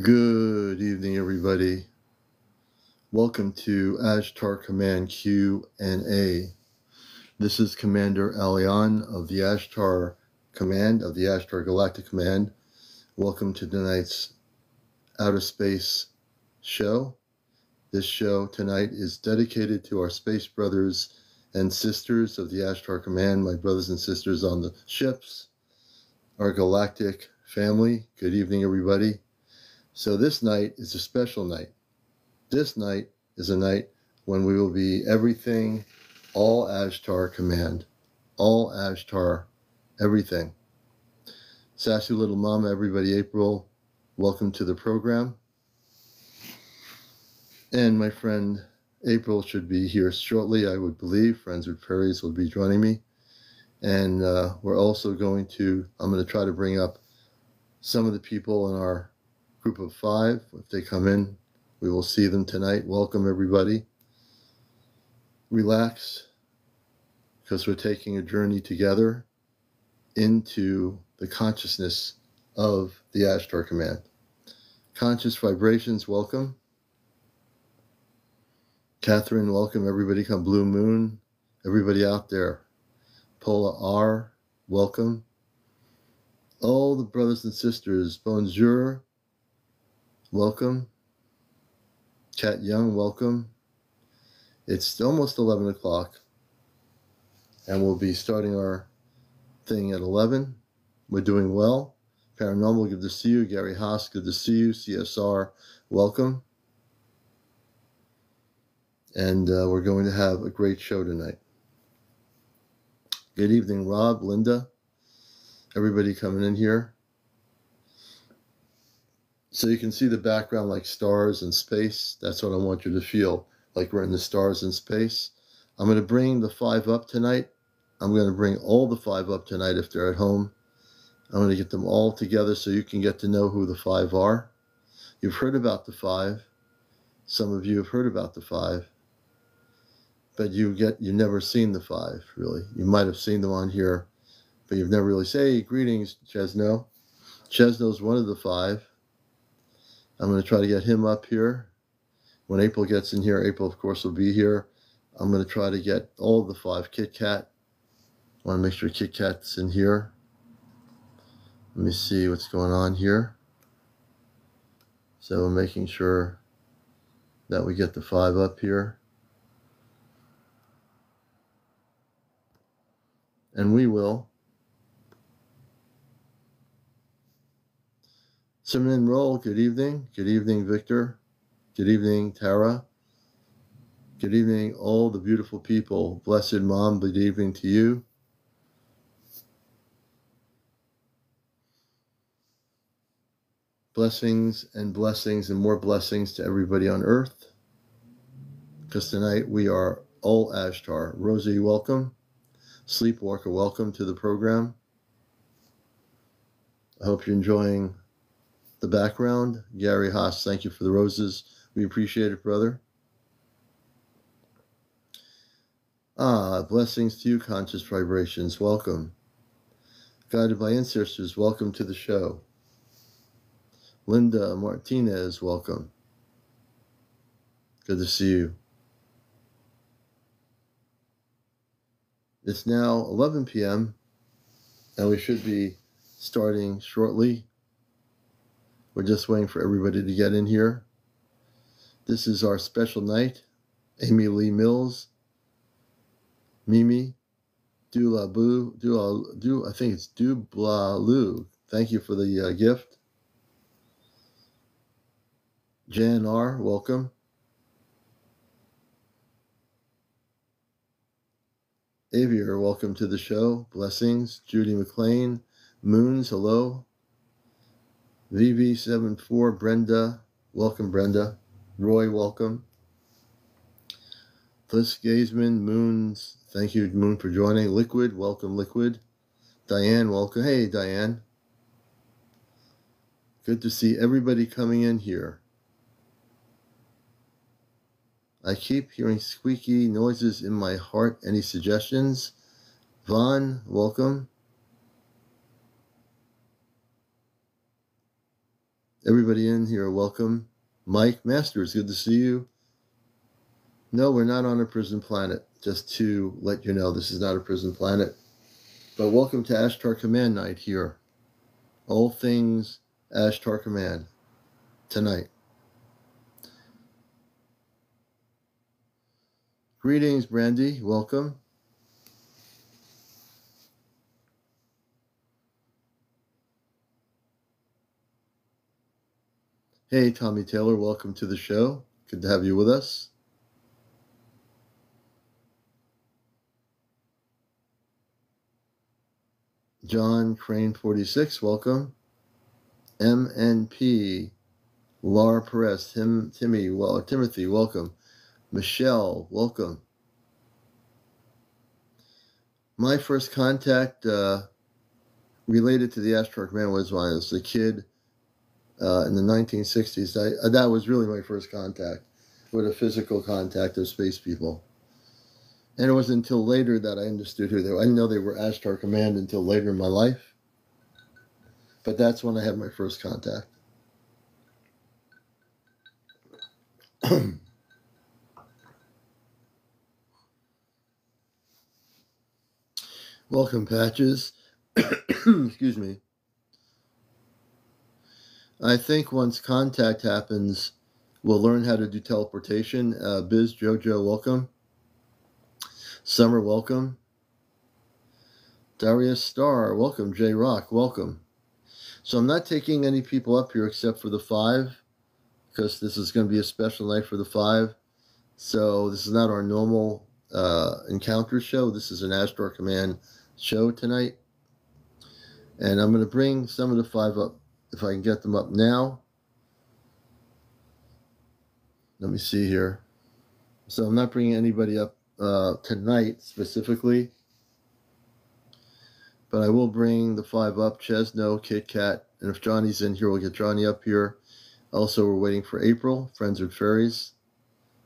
Good evening, everybody. Welcome to Ashtar Command Q&A. This is Commander Alian of the Ashtar Command, of the Ashtar Galactic Command. Welcome to tonight's Outer Space show. This show tonight is dedicated to our space brothers and sisters of the Ashtar Command, my brothers and sisters on the ships, our galactic family. Good evening, everybody. So this night is a special night. This night is a night when we will be everything, all Ashtar Command, all Ashtar, everything. Sassy Little Mama, everybody, April, welcome to the program. And my friend April should be here shortly, I would believe. Friends with Prairies will be joining me. And we're also I'm going to try to bring up some of the people in our group of 5. If they come in, we will see them tonight. Welcome, everybody. Relax, because we're taking a journey together into the consciousness of the Ashtar Command. Conscious vibrations, welcome. Catherine, welcome. Everybody come. Blue Moon, everybody out there. Paula R, welcome. All the brothers and sisters, bonjour, welcome. Kat Young, welcome. It's almost 11 o'clock, and we'll be starting our thing at 11. We're doing well. Paranormal, good to see you. Gary Haas, good to see you. CSR, welcome. And we're going to have a great show tonight. Good evening, Rob, Linda, everybody coming in here. So you can see the background like stars in space. That's what I want you to feel, like we're in the stars in space. I'm going to bring the 5 up tonight. I'm going to bring all the 5 up tonight if they're at home. I'm going to get them all together so you can get to know who the 5 are. You've heard about the 5. Some of you have heard about the 5. But you've never seen the 5, really. You might have seen them on here, but you've never really said, hey, greetings, Chesno. Chesno's one of the 5. I'm going to try to get him up here. When April gets in here, April, of course, will be here. I'm going to try to get all of the 5. Kit Kat. I want to make sure Kit Kat's in here. Let me see what's going on here. So we're making sure that we get the 5 up here. And we will. Simon Roll, good evening. Good evening, Victor. Good evening, Tara. Good evening, all the beautiful people. Blessed Mom, good evening to you. Blessings and more blessings to everybody on earth. Because tonight we are all Ashtar. Rosie, welcome. Sleepwalker, welcome to the program. I hope you're enjoying the background. Gary Haas, thank you for the roses. We appreciate it, brother. Blessings to you, conscious vibrations. Welcome. Guided by ancestors, welcome to the show. Linda Martinez, welcome. Good to see you. It's now 11 p.m. and we should be starting shortly. We're just waiting for everybody to get in here. This is our special night. Amy Lee Mills, Mimi, I think it's Dublalu. Thank you for the gift. Jan R, welcome. Avier, welcome to the show. Blessings. Judy McLean. Moons, hello. VV74, Brenda. Welcome, Brenda. Roy, welcome. Fliss Gazeman, Moons. Thank you, Moon, for joining. Liquid, welcome, Liquid. Diane, welcome. Hey, Diane. Good to see everybody coming in here. I keep hearing squeaky noises in my heart. Any suggestions? Vaughn, welcome. Everybody in here, welcome. Mike Masters, good to see you. No, we're not on a prison planet. Just to let you know, this is not a prison planet. But welcome to Ashtar Command Night here. All things Ashtar Command tonight. Greetings, Brandy. Welcome. Hey, Tommy Taylor. Welcome to the show. Good to have you with us. John Crane 46. Welcome. MNP. Laura Perez. Timothy. Welcome. Michelle. Welcome. My first contact related to the Ashtar Command was when I was a kid in the 1960s. That was really my first contact with a physical contact of space people. And it wasn't until later that I understood who they were. I didn't know they were Ashtar Command until later in my life. But that's when I had my first contact. Welcome, Patches. Excuse me. I think once contact happens, we'll learn how to do teleportation. Biz, Jojo, welcome. Summer, welcome. Darius Star, welcome. J Rock, welcome. So I'm not taking any people up here except for the 5, because this is going to be a special night for the 5. So this is not our normal encounter show. This is an Ashtar Command show tonight. And I'm going to bring some of the 5 up, if I can get them up now. Let me see here. So I'm not bringing anybody up tonight specifically. But I will bring the 5 up. Chesno, Kit Kat, and if Johnny's in here, we'll get Johnny up here. Also, we're waiting for April, Friends with Fairies.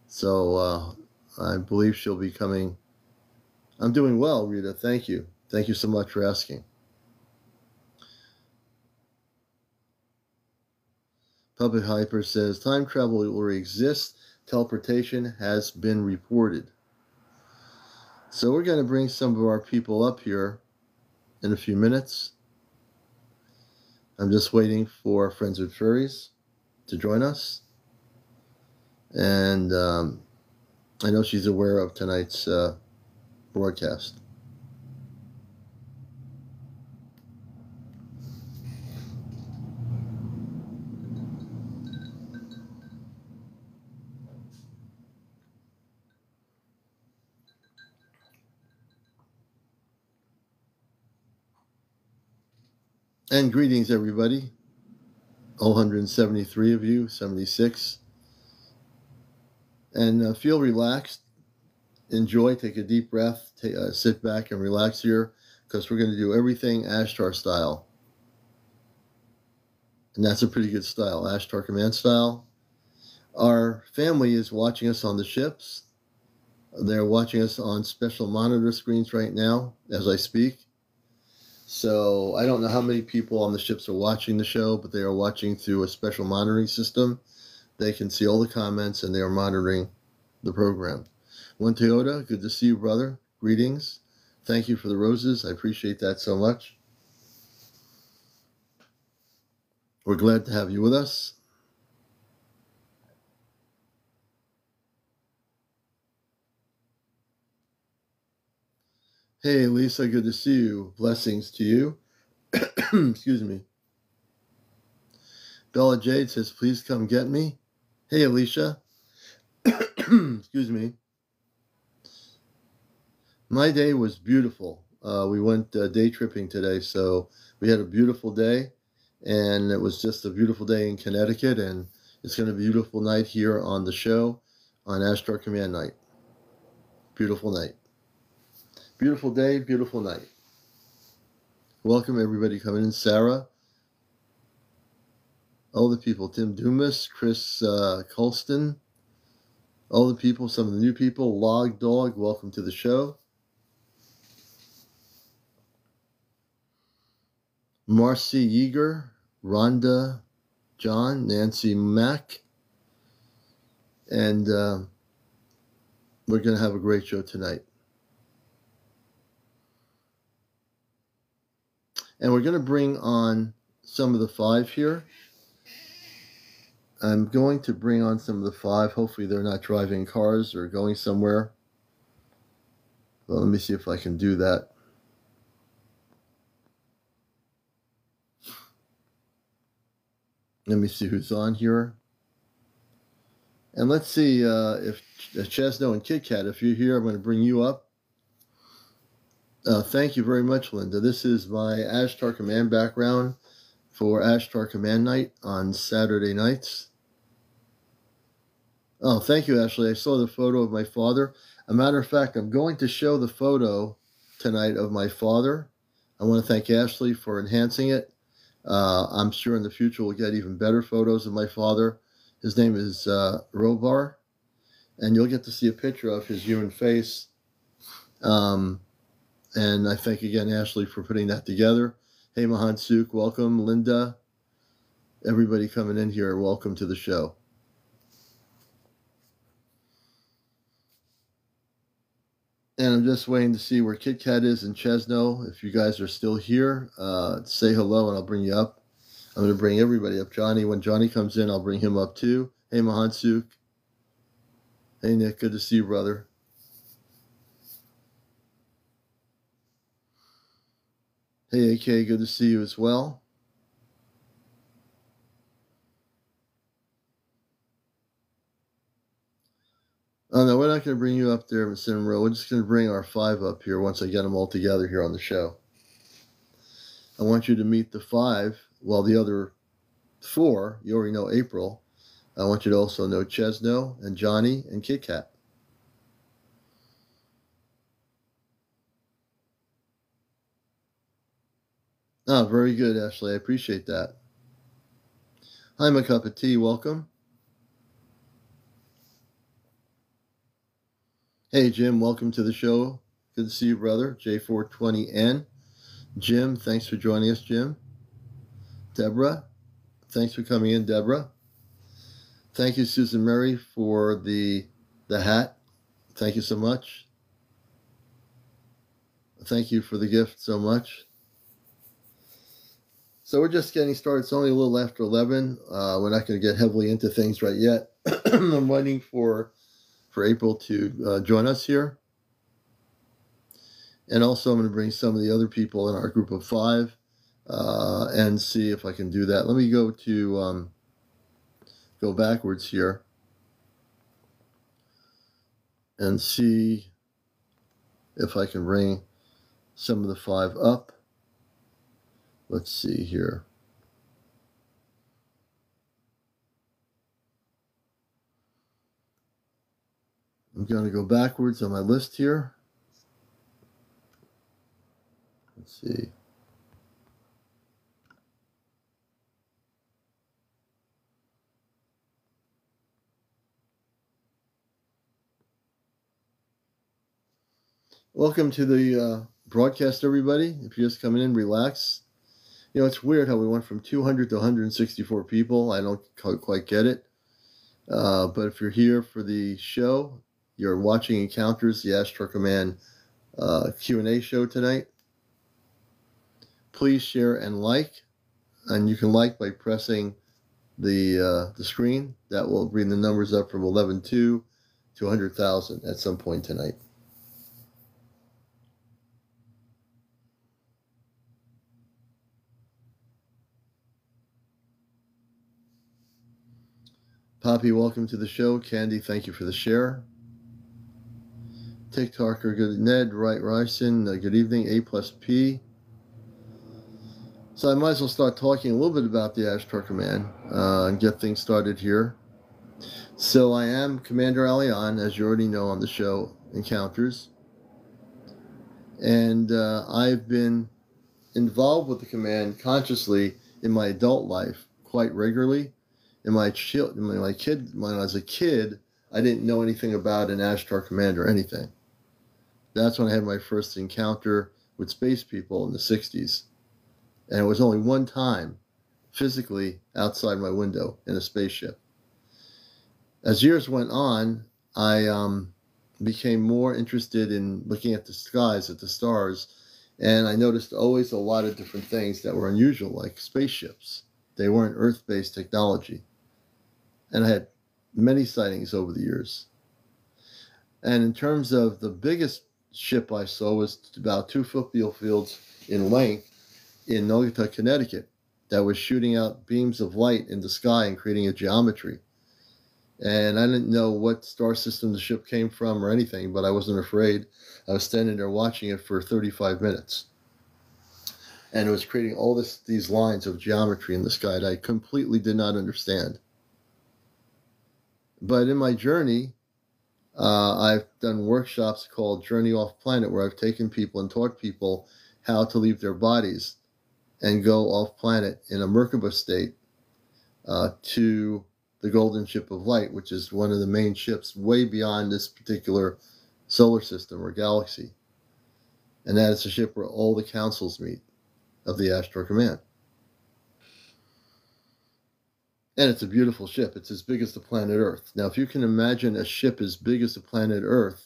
So I believe she'll be coming. I'm doing well, Rita. Thank you. Thank you so much for asking. Puppet Hyper says, time travel will exist. Teleportation has been reported. So we're going to bring some of our people up here in a few minutes. I'm just waiting for Friends with Furries to join us. And I know she's aware of tonight's broadcast. And greetings, everybody. All 173 of you, 76. And feel relaxed. Enjoy, take a deep breath, sit back and relax here, because we're going to do everything Ashtar style. And that's a pretty good style, Ashtar Command style. Our family is watching us on the ships. They're watching us on special monitor screens right now as I speak. So I don't know how many people on the ships are watching the show, but they are watching through a special monitoring system. They can see all the comments and they are monitoring the program. One Toyota, good to see you, brother. Greetings. Thank you for the roses. I appreciate that so much. We're glad to have you with us. Hey, Lisa, good to see you. Blessings to you. Excuse me. Bella Jade says, please come get me. Hey, Alicia. Excuse me. My day was beautiful. We went day tripping today, so we had a beautiful day, and it was just a beautiful day in Connecticut, and it's going to be a beautiful night here on the show on Ashtar Command Night. Beautiful night. Beautiful day, beautiful night. Welcome, everybody coming in. Sarah. All the people. Tim Dumas, Chris Colston. All the people, some of the new people. Log Dog, welcome to the show. Marcy Yeager, Rhonda, John, Nancy Mack, and we're going to have a great show tonight. And we're going to bring on some of the 5 here. I'm going to bring on some of the 5. Hopefully they're not driving cars or going somewhere. Well, let me see if I can do that. Let me see who's on here. And let's see if Chesno and Kit Kat, if you're here, I'm going to bring you up. Thank you very much, Linda. This is my Ashtar Command background for Ashtar Command Night on Saturday nights. Oh, thank you, Ashley. I saw the photo of my father. A matter of fact, I'm going to show the photo tonight of my father. I want to thank Ashley for enhancing it. I'm sure in the future we'll get even better photos of my father. His name is Robar, and you'll get to see a picture of his human face. And I thank again Ashley for putting that together. Hey, Mahan Suk, welcome. Linda, everybody coming in here, welcome to the show. And I'm just waiting to see where Kit Kat is and Chesno. If you guys are still here, say hello and I'll bring you up. I'm going to bring everybody up. Johnny, when Johnny comes in, I'll bring him up too. Hey, Mahan Suk. Hey, Nick, good to see you, brother. Hey, AK, good to see you as well. Oh, no, we're not going to bring you up there, Mr. Monroe. We're just going to bring our 5 up here once I get them all together here on the show. I want you to meet the 5, while the other 4, you already know April. I want you to also know Chesno and Johnny and Kit Kat. Oh, very good, Ashley. I appreciate that. Hi, my cup of tea. Welcome. Hey, Jim. Welcome to the show. Good to see you, brother. J420N. Jim, thanks for joining us, Jim. Deborah, thanks for coming in, Deborah. Thank you, Susan Mary, for the hat. Thank you so much. Thank you for the gift so much. So we're just getting started. It's only a little after 11. We're not going to get heavily into things right yet. I'm waiting for April to join us here. And also I'm going to bring some of the other people in our group of 5 and see if I can do that. Let me go to go backwards here and see if I can bring some of the 5 up. Let's see here. I'm going to go backwards on my list here. Let's see. Welcome to the broadcast, everybody. If you're just coming in, relax. You know, it's weird how we went from 200 to 164 people. I don't quite get it. But if you're here for the show, you're watching Encounters, the Ashtar Command Q&A show tonight. Please share and like. And you can like by pressing the screen. That will bring the numbers up from 11.2 to 100,000 at some point tonight. Poppy, welcome to the show. Candy, thank you for the share. TikToker, good. Ned, Wright Ryson, good evening. A+P. So I might as well start talking a little bit about the Ashtar Command and get things started here. So I am Commander Alian, as you already know on the show Encounters. And I've been involved with the command consciously in my adult life quite regularly. When I was a kid, I didn't know anything about an Ashtar Command or anything. That's when I had my first encounter with space people in the 60s. And it was only one time physically outside my window in a spaceship. As years went on, I became more interested in looking at the skies, at the stars, and I noticed always a lot of different things that were unusual, like spaceships. They weren't Earth-based technology. And I had many sightings over the years. And in terms of the biggest ship I saw was about 2 football fields in length in Naugatuck, Connecticut, that was shooting out beams of light in the sky and creating a geometry. And I didn't know what star system the ship came from or anything, but I wasn't afraid. I was standing there watching it for 35 minutes. And it was creating all these lines of geometry in the sky that I completely did not understand. But in my journey, I've done workshops called Journey Off Planet, where I've taken people and taught people how to leave their bodies and go off planet in a Merkaba state to the Golden Ship of Light, which is one of the main ships way beyond this particular solar system or galaxy. And that is a ship where all the councils meet of the Ashtar Command. And it's a beautiful ship. It's as big as the planet Earth. Now, if you can imagine a ship as big as the planet Earth,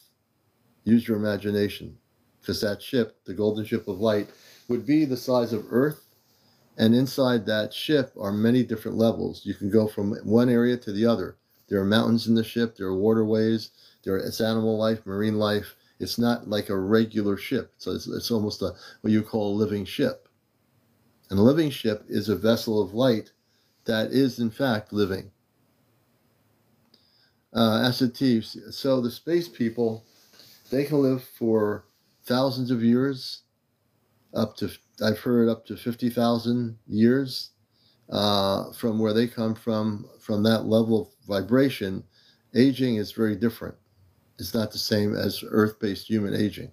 use your imagination, because that ship, the Golden Ship of Light, would be the size of Earth, and inside that ship are many different levels. You can go from one area to the other. There are mountains in the ship, there are waterways, it's animal life, marine life. It's not like a regular ship. So it's almost what you call a living ship. And a living ship is a vessel of light that is, in fact, living. Assateeves. So the space people, they can live for thousands of years, I've heard up to 50,000 years from where they come from that level of vibration. Aging is very different. It's not the same as Earth-based human aging.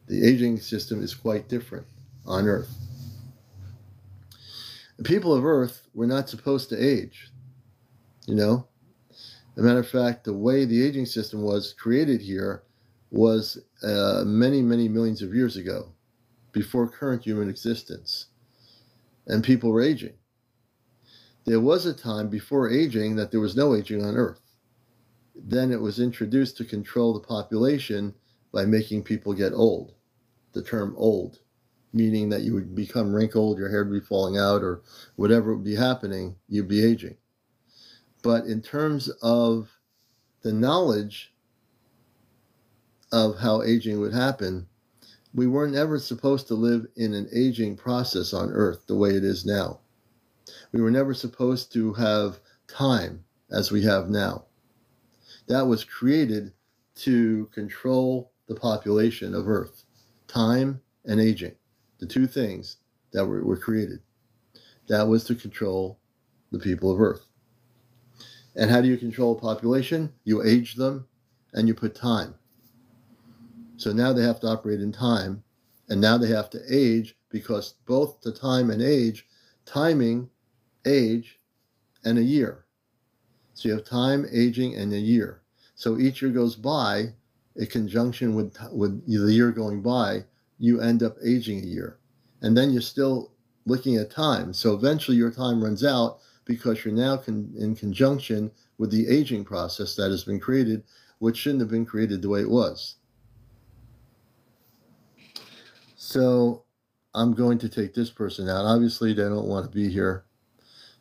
The aging system is quite different on Earth. The people of Earth were not supposed to age, you know. As a matter of fact, the way the aging system was created here was many, many millions of years ago, before current human existence. And people were aging. There was a time before aging that there was no aging on Earth. Then it was introduced to control the population by making people get old. The term old, meaning that you would become wrinkled, your hair would be falling out, or whatever would be happening, you'd be aging. But in terms of the knowledge of how aging would happen, we weren't ever supposed to live in an aging process on Earth the way it is now. We were never supposed to have time as we have now. That was created to control the population of Earth. Time and aging, the two things that were created. That was to control the people of Earth. And how do you control a population? You age them and you put time. So now they have to operate in time, and now they have to age, because both the time and age, timing, age, and a year. So you have time, aging, and a year. So each year goes by, in conjunction with the year going by, you end up aging a year. And then you're still looking at time. So eventually your time runs out, because you're now in conjunction with the aging process that has been created, which shouldn't have been created the way it was. So I'm going to take this person out. Obviously, they don't want to be here.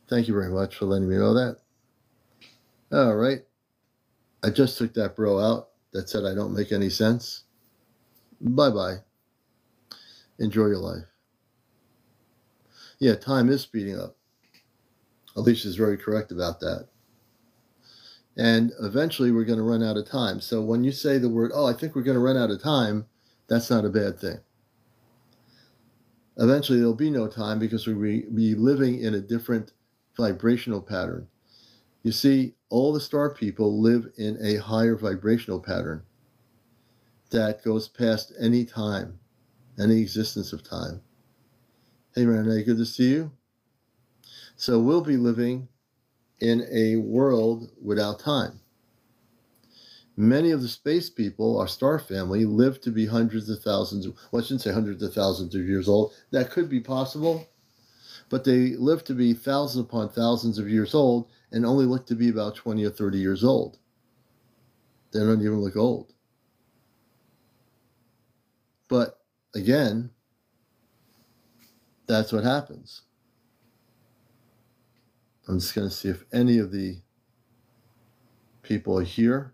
Thank you very much for letting me know that. All right. I just took that bro out that said I don't make any sense. Bye-bye. Enjoy your life. Yeah, time is speeding up. Alicia's very correct about that. And eventually we're going to run out of time. So when you say the word, oh, I think we're going to run out of time, that's not a bad thing. Eventually there'll be no time, because we'll be living in a different vibrational pattern. You see, all the star people live in a higher vibrational pattern that goes past any time, any existence of time. Hey, Renee, good to see you. So we'll be living in a world without time. Many of the space people, our star family, live to be hundreds of thousands, well, I shouldn't say hundreds of thousands of years old. That could be possible, but they live to be thousands upon thousands of years old and only look to be about 20 or 30 years old. They don't even look old. But again, that's what happens. I'm just going to see if any of the people are here.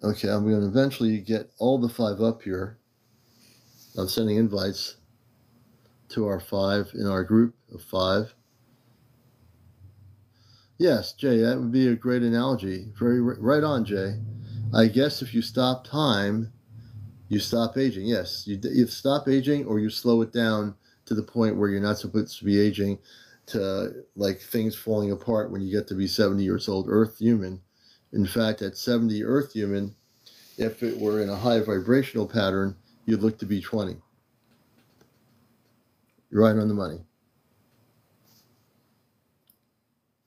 Okay, I'm going to eventually get all the 5 up here. I'm sending invites to our 5 in our group of 5. Yes, Jay, that would be a great analogy. Very right on, Jay. I guess if you stop time, you stop aging. Yes, you stop aging, or you slow it down to the point where you're not supposed to be aging, to like things falling apart when you get to be 70 years old, Earth human. In fact, at 70 Earth human, if it were in a high vibrational pattern, you'd look to be 20. You're right on the money.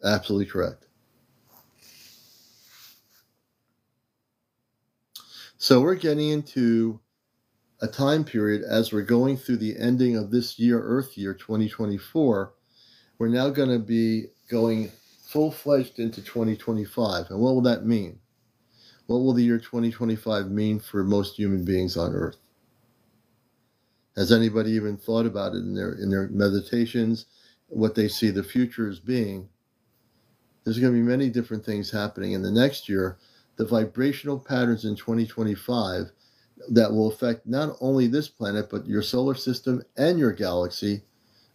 Absolutely correct. So we're getting into a time period as we're going through the ending of this year, Earth year 2024. We're now going to be going full-fledged into 2025. And what will that mean? What will the year 2025 mean for most human beings on Earth? Has anybody even thought about it in their meditations, what they see the future as being? There's going to be many different things happening in the next year. The vibrational patterns in 2025 that will affect not only this planet, but your solar system and your galaxy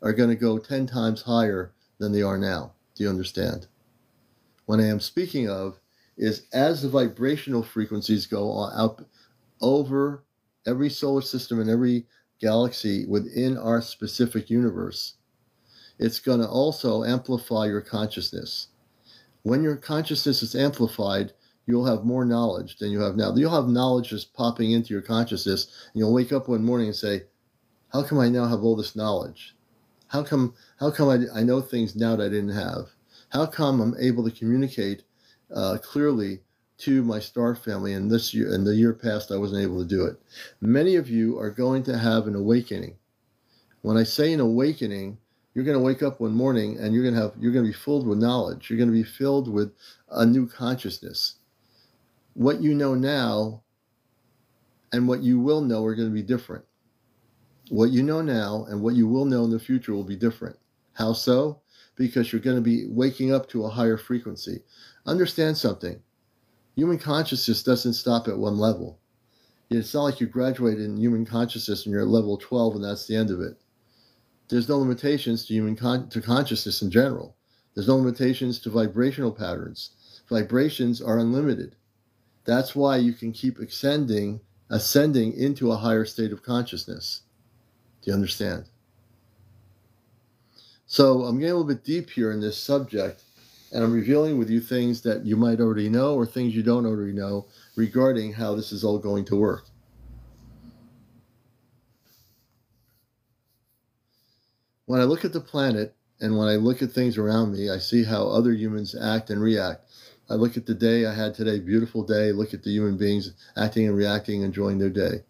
are going to go 10 times higher than they are now. Do you understand? What I am speaking of is as the vibrational frequencies go out over every solar system and every galaxy within our specific universe, it's going to also amplify your consciousness. When your consciousness is amplified, you'll have more knowledge than you have now. You'll have knowledge just popping into your consciousness, and you'll wake up one morning and say, how come I now have all this knowledge? How come I know things now that I didn't have? How come I'm able to communicate clearly to my star family, and this year and the year past I wasn't able to do it? Many of you are going to have an awakening. When I say an awakening, you're going to wake up one morning and you're going to be filled with knowledge. You're going to be filled with a new consciousness. What you know now and what you will know are going to be different. What you know now and what you will know in the future will be different. How so? Because you're going to be waking up to a higher frequency. Understand something. Human consciousness doesn't stop at one level. It's not like you graduated in human consciousness and you're at level 12 and that's the end of it. There's no limitations to consciousness in general. There's no limitations to vibrational patterns. Vibrations are unlimited. That's why you can keep ascending into a higher state of consciousness. Do you understand? So I'm getting a little bit deep here in this subject, and I'm revealing with you things that you might already know or things you don't already know regarding how this is all going to work. When I look at the planet and when I look at things around me, I see how other humans act and react. I look at the day I had today, beautiful day, look at the human beings acting and reacting, enjoying their day.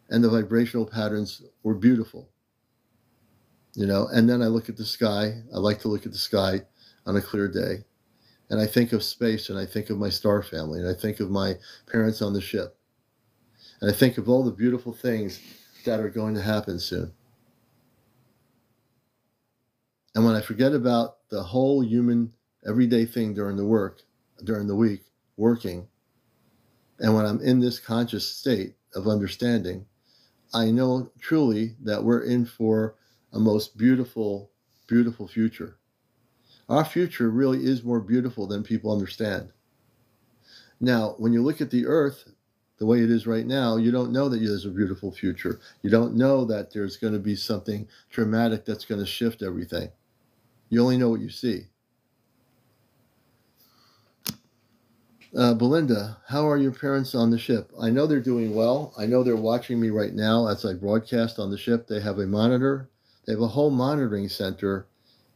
And the vibrational patterns were beautiful. And then I look at the sky. I like to look at the sky on a clear day. And I think of space, and I think of my star family, and I think of my parents on the ship. And I think of all the beautiful things that are going to happen soon. And when I forget about the whole human everyday thing during the week, working, and when I'm in this conscious state of understanding, I know truly that we're in for a most beautiful, beautiful future. Our future really is more beautiful than people understand. Now, when you look at the earth, the way it is right now, you don't know that there's a beautiful future. You don't know that there's going to be something dramatic that's going to shift everything. You only know what you see. Belinda, how are your parents on the ship? I know they're doing well. I know they're watching me right now as I broadcast on the ship. They have a monitor. They have a whole monitoring center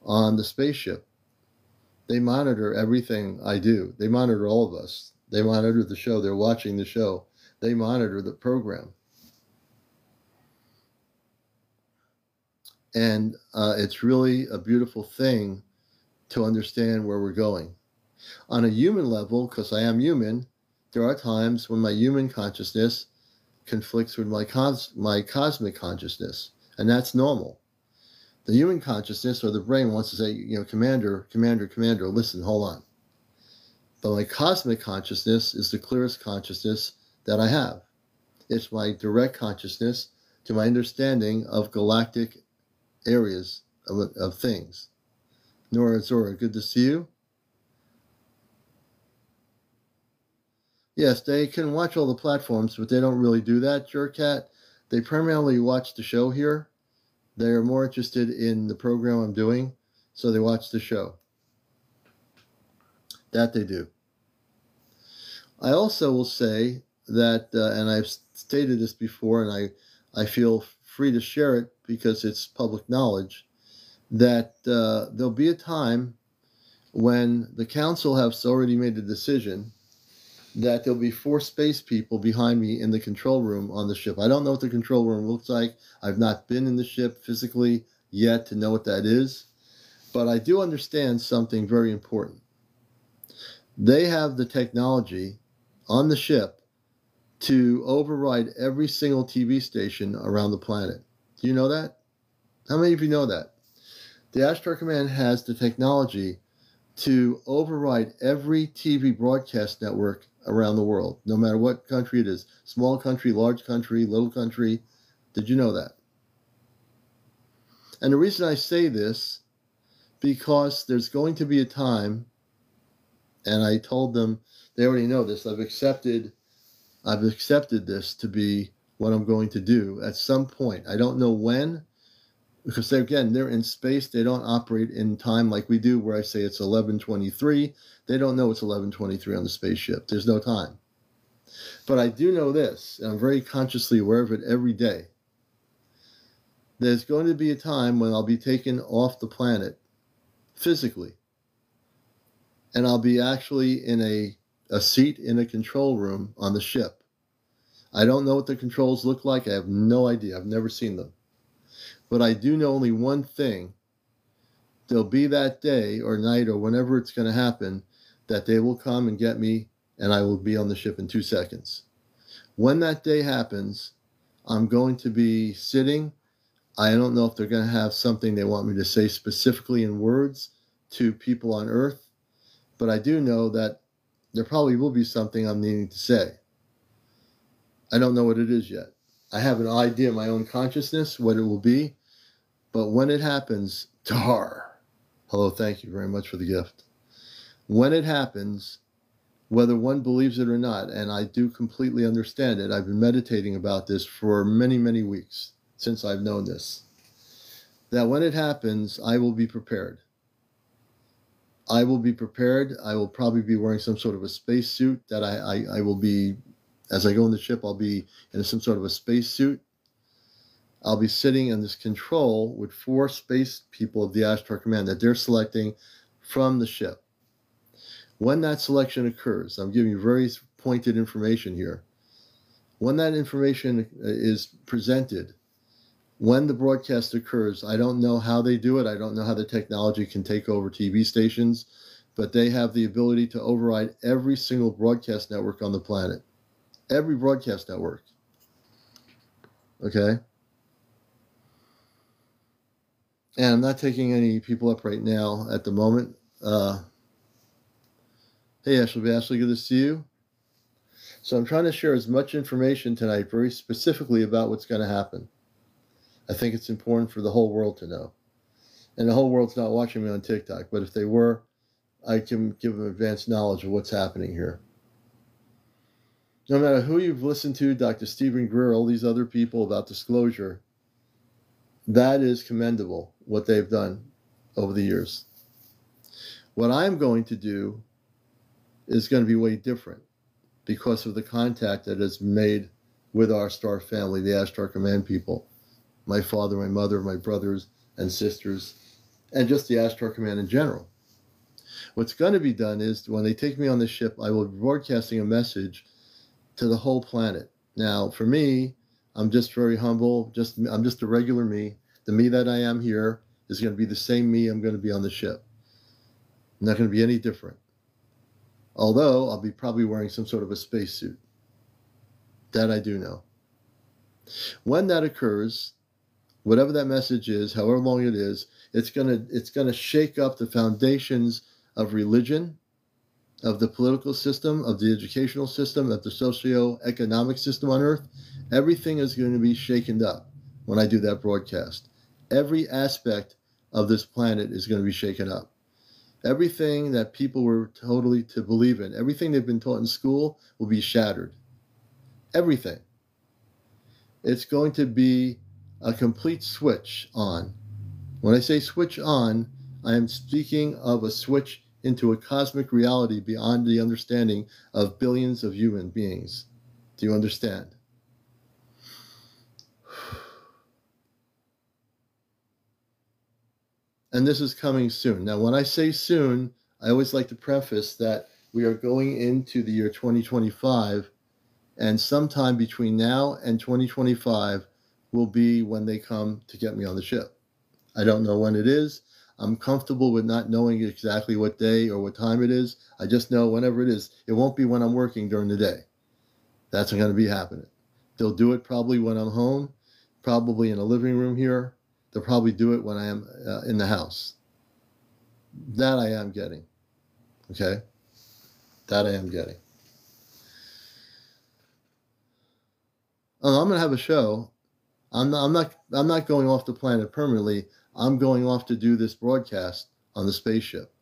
on the spaceship. They monitor everything I do. They monitor all of us. They monitor the show. They're watching the show. They monitor the program. And it's really a beautiful thing to understand where we're going. On a human level, because I am human, there are times when my human consciousness conflicts with my cosmic consciousness, and that's normal. The human consciousness or the brain wants to say, commander, commander, commander, listen, hold on. But my cosmic consciousness is the clearest consciousness that I have. It's my direct consciousness to my understanding of galactic areas of things. Nora Zora, good to see you. Yes, they can watch all the platforms, but they don't really do that, Jerkat. They primarily watch the show here. They are more interested in the program I'm doing, so they watch the show. That they do. I also will say that, and I've stated this before, and I feel free to share it because it's public knowledge, that there'll be a time when the council has already made a decision that there'll be 4 space people behind me in the control room on the ship. I don't know what the control room looks like. I've not been in the ship physically yet to know what that is. But I do understand something very important. They have the technology on the ship to override every single TV station around the planet. Do you know that? How many of you know that? The Ashtar Command has the technology to override every TV broadcast network around the world, no matter what country it is. Small country, large country, little country. Did you know that? And the reason I say this, because there's going to be a time, and I told them, they already know this, I've accepted this to be what I'm going to do at some point. I don't know when, because they're in space. They don't operate in time like we do, where I say it's 11:23. They don't know it's 11:23 on the spaceship. There's no time. But I do know this, and I'm very consciously aware of it every day. There's going to be a time when I'll be taken off the planet physically, and I'll be actually in a seat in a control room on the ship. I don't know what the controls look like. I have no idea. I've never seen them. But I do know only one thing. There'll be that day or night or whenever it's going to happen that they will come and get me, and I will be on the ship in 2 seconds. When that day happens, I'm going to be sitting. I don't know if they're going to have something they want me to say specifically in words to people on Earth, but I do know that there probably will be something I'm needing to say. I don't know what it is yet. I have an idea in my own consciousness what it will be, but when it happens, tar. Hello, thank you very much for the gift. When it happens, whether one believes it or not, and I do completely understand it, I've been meditating about this for many, many weeks since I've known this, that when it happens, I will be prepared. I will be prepared. I will probably be wearing some sort of a space suit that I will be, as I go in the ship, I'll be in some sort of a space suit. I'll be sitting in this control with 4 space people of the Ashtar Command that they're selecting from the ship. When that selection occurs, I'm giving you very pointed information here. When that information is presented, when the broadcast occurs, I don't know how they do it. I don't know how the technology can take over TV stations, but they have the ability to override every single broadcast network on the planet. Every broadcast network. Okay? And I'm not taking any people up right now at the moment. Hey, Ashley, good to see you. So I'm trying to share as much information tonight very specifically about what's going to happen. I think it's important for the whole world to know. And the whole world's not watching me on TikTok, but if they were, I can give them advanced knowledge of what's happening here. No matter who you've listened to, Dr. Stephen Greer, all these other people about disclosure, that is commendable, what they've done over the years. What I'm going to do is going to be way different because of the contact that is made with our star family, the Ashtar Command people. My father, my mother, my brothers and sisters, and just the Ashtar Command in general. What's going to be done is when they take me on the ship, I will be broadcasting a message to the whole planet. Now, for me, I'm just very humble. I'm just a regular me. The me that I am here is going to be the same me I'm going to be on the ship. Not going to be any different. Although I'll be probably wearing some sort of a spacesuit. That I do know. When that occurs, whatever that message is, however long it is, it's gonna shake up the foundations of religion, of the political system, of the educational system, of the socio-economic system on Earth. Everything is going to be shaken up when I do that broadcast. Every aspect of this planet is going to be shaken up. Everything that people were totally to believe in, everything they've been taught in school will be shattered. Everything. It's going to be a complete switch on. When I say switch on, I am speaking of a switch into a cosmic reality beyond the understanding of billions of human beings. Do you understand? And this is coming soon. Now, when I say soon, I always like to preface that we are going into the year 2025, and sometime between now and 2025 will be when they come to get me on the ship. I don't know when it is. I'm comfortable with not knowing exactly what day or what time it is. I just know whenever it is. It won't be when I'm working during the day. That's not going to be happening. They'll do it probably when I'm home, probably in a living room here. They'll probably do it when I am in the house. That I am getting. Okay? That I am getting. I'm going to have a show. I'm not going off the planet permanently. I'm going off to do this broadcast on the spaceship.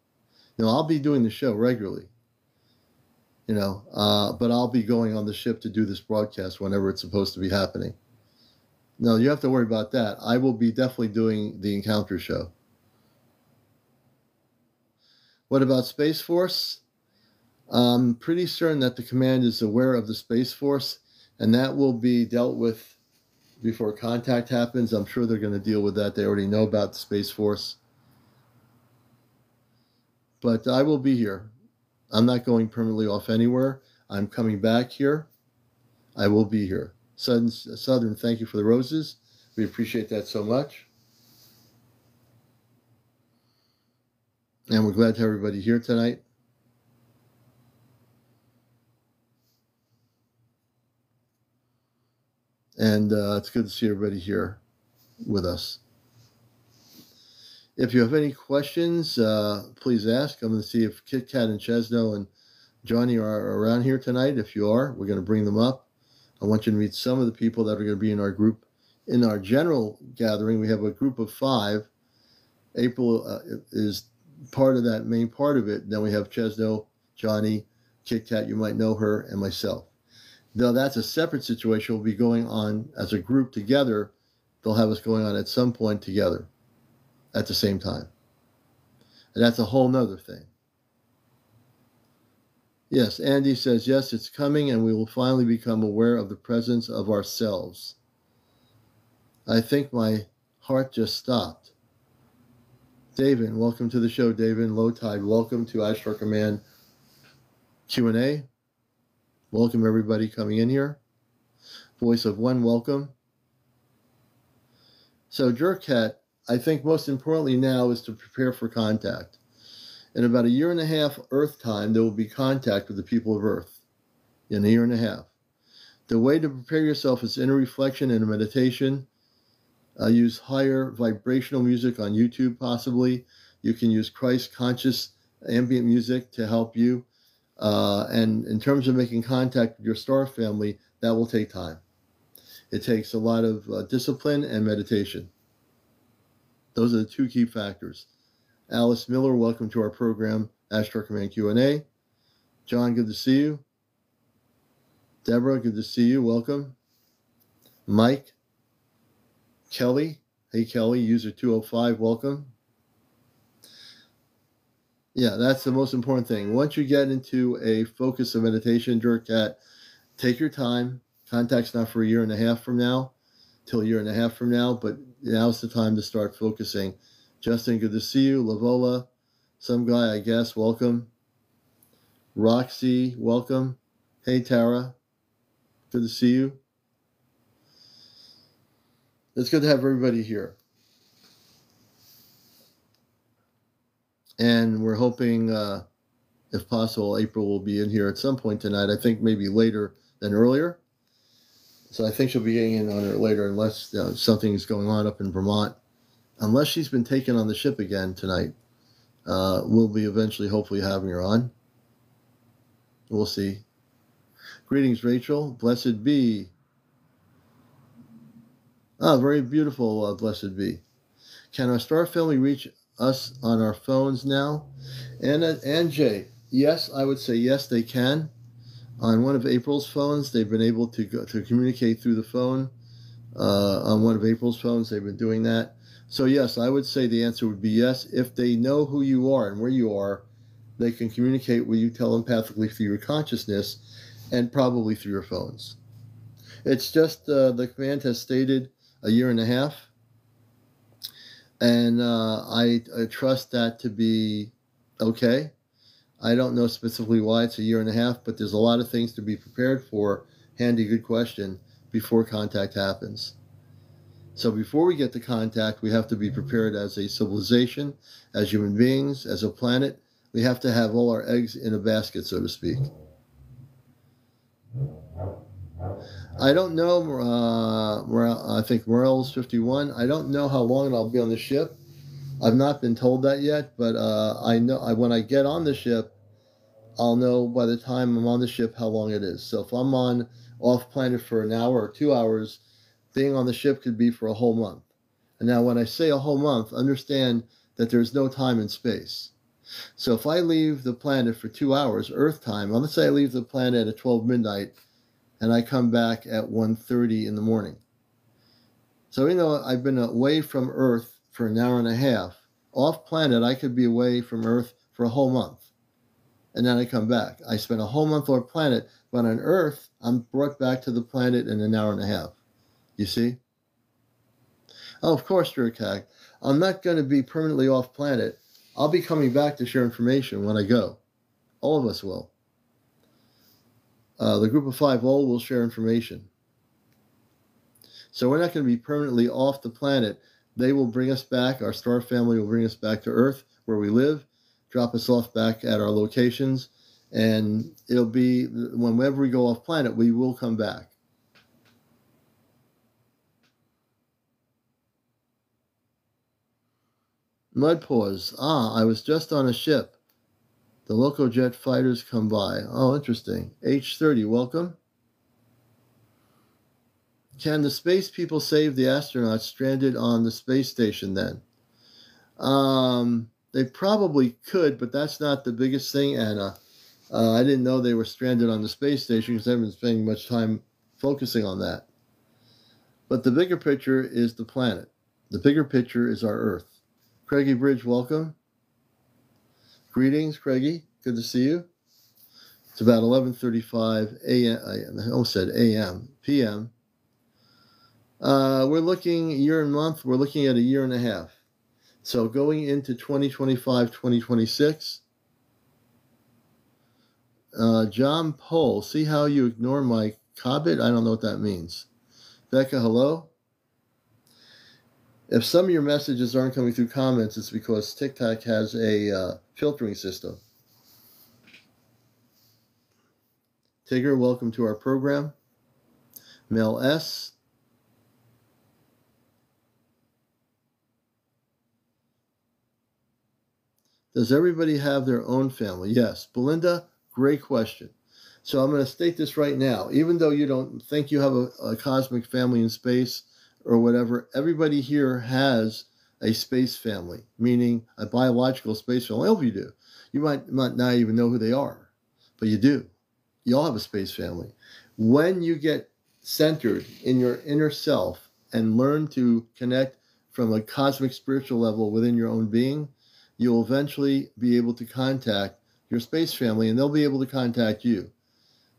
Now, I'll be doing the show regularly, but I'll be going on the ship to do this broadcast whenever it's supposed to be happening. No, you have to worry about that. I will be definitely doing the Encounter show. What about Space Force? I'm pretty certain that the command is aware of the Space Force, and that will be dealt with before contact happens. I'm sure they're going to deal with that. They already know about the Space Force. But I will be here. I'm not going permanently off anywhere. I'm coming back here. I will be here. Southern, thank you for the roses. We appreciate that so much. And we're glad to have everybody here tonight. And it's good to see everybody here with us. If you have any questions, please ask. I'm going to see if Kit Kat and Chesno and Johnny are around here tonight. If you are, we're going to bring them up. I want you to meet some of the people that are going to be in our group. In our general gathering, we have a group of 5. April is part of that, main part of it. Then we have Chesno, Johnny, Kit Kat, you might know her, and myself. Though that's a separate situation, we'll be going on as a group together. They'll have us going on at some point together at the same time. And that's a whole nother thing. Yes, Andy says, yes, it's coming, and we will finally become aware of the presence of ourselves. I think my heart just stopped. David, welcome to the show, David. Low Tide, welcome to Ashtar Command Q&A. Welcome everybody coming in here. Voice of One, welcome. So Jerkat, I think most importantly now is to prepare for contact. In about 1.5 years Earth time, there will be contact with the people of Earth. In 1.5 years. The way to prepare yourself is inner reflection and meditation. Use higher vibrational music on YouTube, possibly. You can use Christ conscious ambient music to help you. And in terms of making contact with your star family, that will take time. It takes a lot of discipline and meditation. Those are the 2 key factors. Alice Miller, welcome to our program, Ashtar Command Q&A. John, good to see you. Deborah, good to see you. Welcome. Mike. Kelly. Hey, Kelly, user 205, welcome. Yeah, that's the most important thing. Once you get into a focus of meditation, Jerkat, take your time. Contact's not for 1.5 years from now, till 1.5 years from now, but now's the time to start focusing. Justin, good to see you. Lavola, some guy, I guess, welcome. Roxy, welcome. Hey, Tara, good to see you. It's good to have everybody here. And we're hoping, if possible, April will be in here at some point tonight. I think maybe later than earlier. So I think she'll be getting in on it later, unless something is going on up in Vermont. Unless she's been taken on the ship again tonight, we'll be eventually, hopefully, having her on. We'll see. Greetings, Rachel. Blessed be. Ah, very beautiful, blessed be. Can our star family reach us on our phones now? And Jay, yes, I would say yes, they can. On one of April's phones, they've been able to communicate through the phone. On one of April's phones, they've been doing that. So yes, I would say the answer would be yes. If they know who you are and where you are, they can communicate with you telepathically through your consciousness and probably through your phones. It's just the command has stated a year and a half. And I trust that to be okay. I don't know specifically why it's a year and a half, but there's a lot of things to be prepared for. Handy, good question, before contact happens. So before we get to contact, we have to be prepared as a civilization, as human beings, as a planet. We have to have all our eggs in a basket, so to speak. I don't know, I think Morel's 51. I don't know how long I'll be on the ship. I've not been told that yet, but I know when I get on the ship, I'll know by the time I'm on the ship how long it is. So if I'm on off planet for an hour or 2 hours, being on the ship could be for a whole month. And now when I say a whole month, understand that there's no time and space. So if I leave the planet for 2 hours, Earth time, let's say I leave the planet at 12 midnight, and I come back at 1:30 in the morning. So even though I've been away from Earth for an hour and a half, off planet I could be away from Earth for a whole month. And then I come back. I spent a whole month off planet, but on Earth, I'm brought back to the planet in an hour and a half. You see? Oh, of course, Durkak. I'm not going to be permanently off planet. I'll be coming back to share information when I go. All of us will. The group of 5 all will share information. So we're not going to be permanently off the planet. They will bring us back. Our star family will bring us back to Earth, where we live, drop us off back at our locations, and it'll be whenever we go off planet, we will come back. Mud pause. I was just on a ship. The local jet fighters come by. Oh, interesting. H30, welcome. Can the space people save the astronauts stranded on the space station then? They probably could, but that's not the biggest thing, Anna. I didn't know they were stranded on the space station because I haven't been spending much time focusing on that. But the bigger picture is the planet. The bigger picture is our Earth. Craigie Bridge, welcome. Greetings, Craigie. Good to see you. It's about 11:35 a.m. I almost said a.m. p.m. We're looking year and month. We're looking at a year and a half. So going into 2025, 2026. John Pohl, see how you ignore my comment? I don't know what that means. Becca, hello. If some of your messages aren't coming through comments, it's because TikTok has a filtering system. Tigger, welcome to our program. Mel S. Does everybody have their own family? Yes. Belinda, great question. So I'm going to state this right now. Even though you don't think you have a cosmic family in space or whatever, everybody here has a space family, meaning a biological space family. I hope you do. You might not even know who they are, but you do. You all have a space family. When you get centered in your inner self and learn to connect from a cosmic spiritual level within your own being, you'll eventually be able to contact your space family and they'll be able to contact you.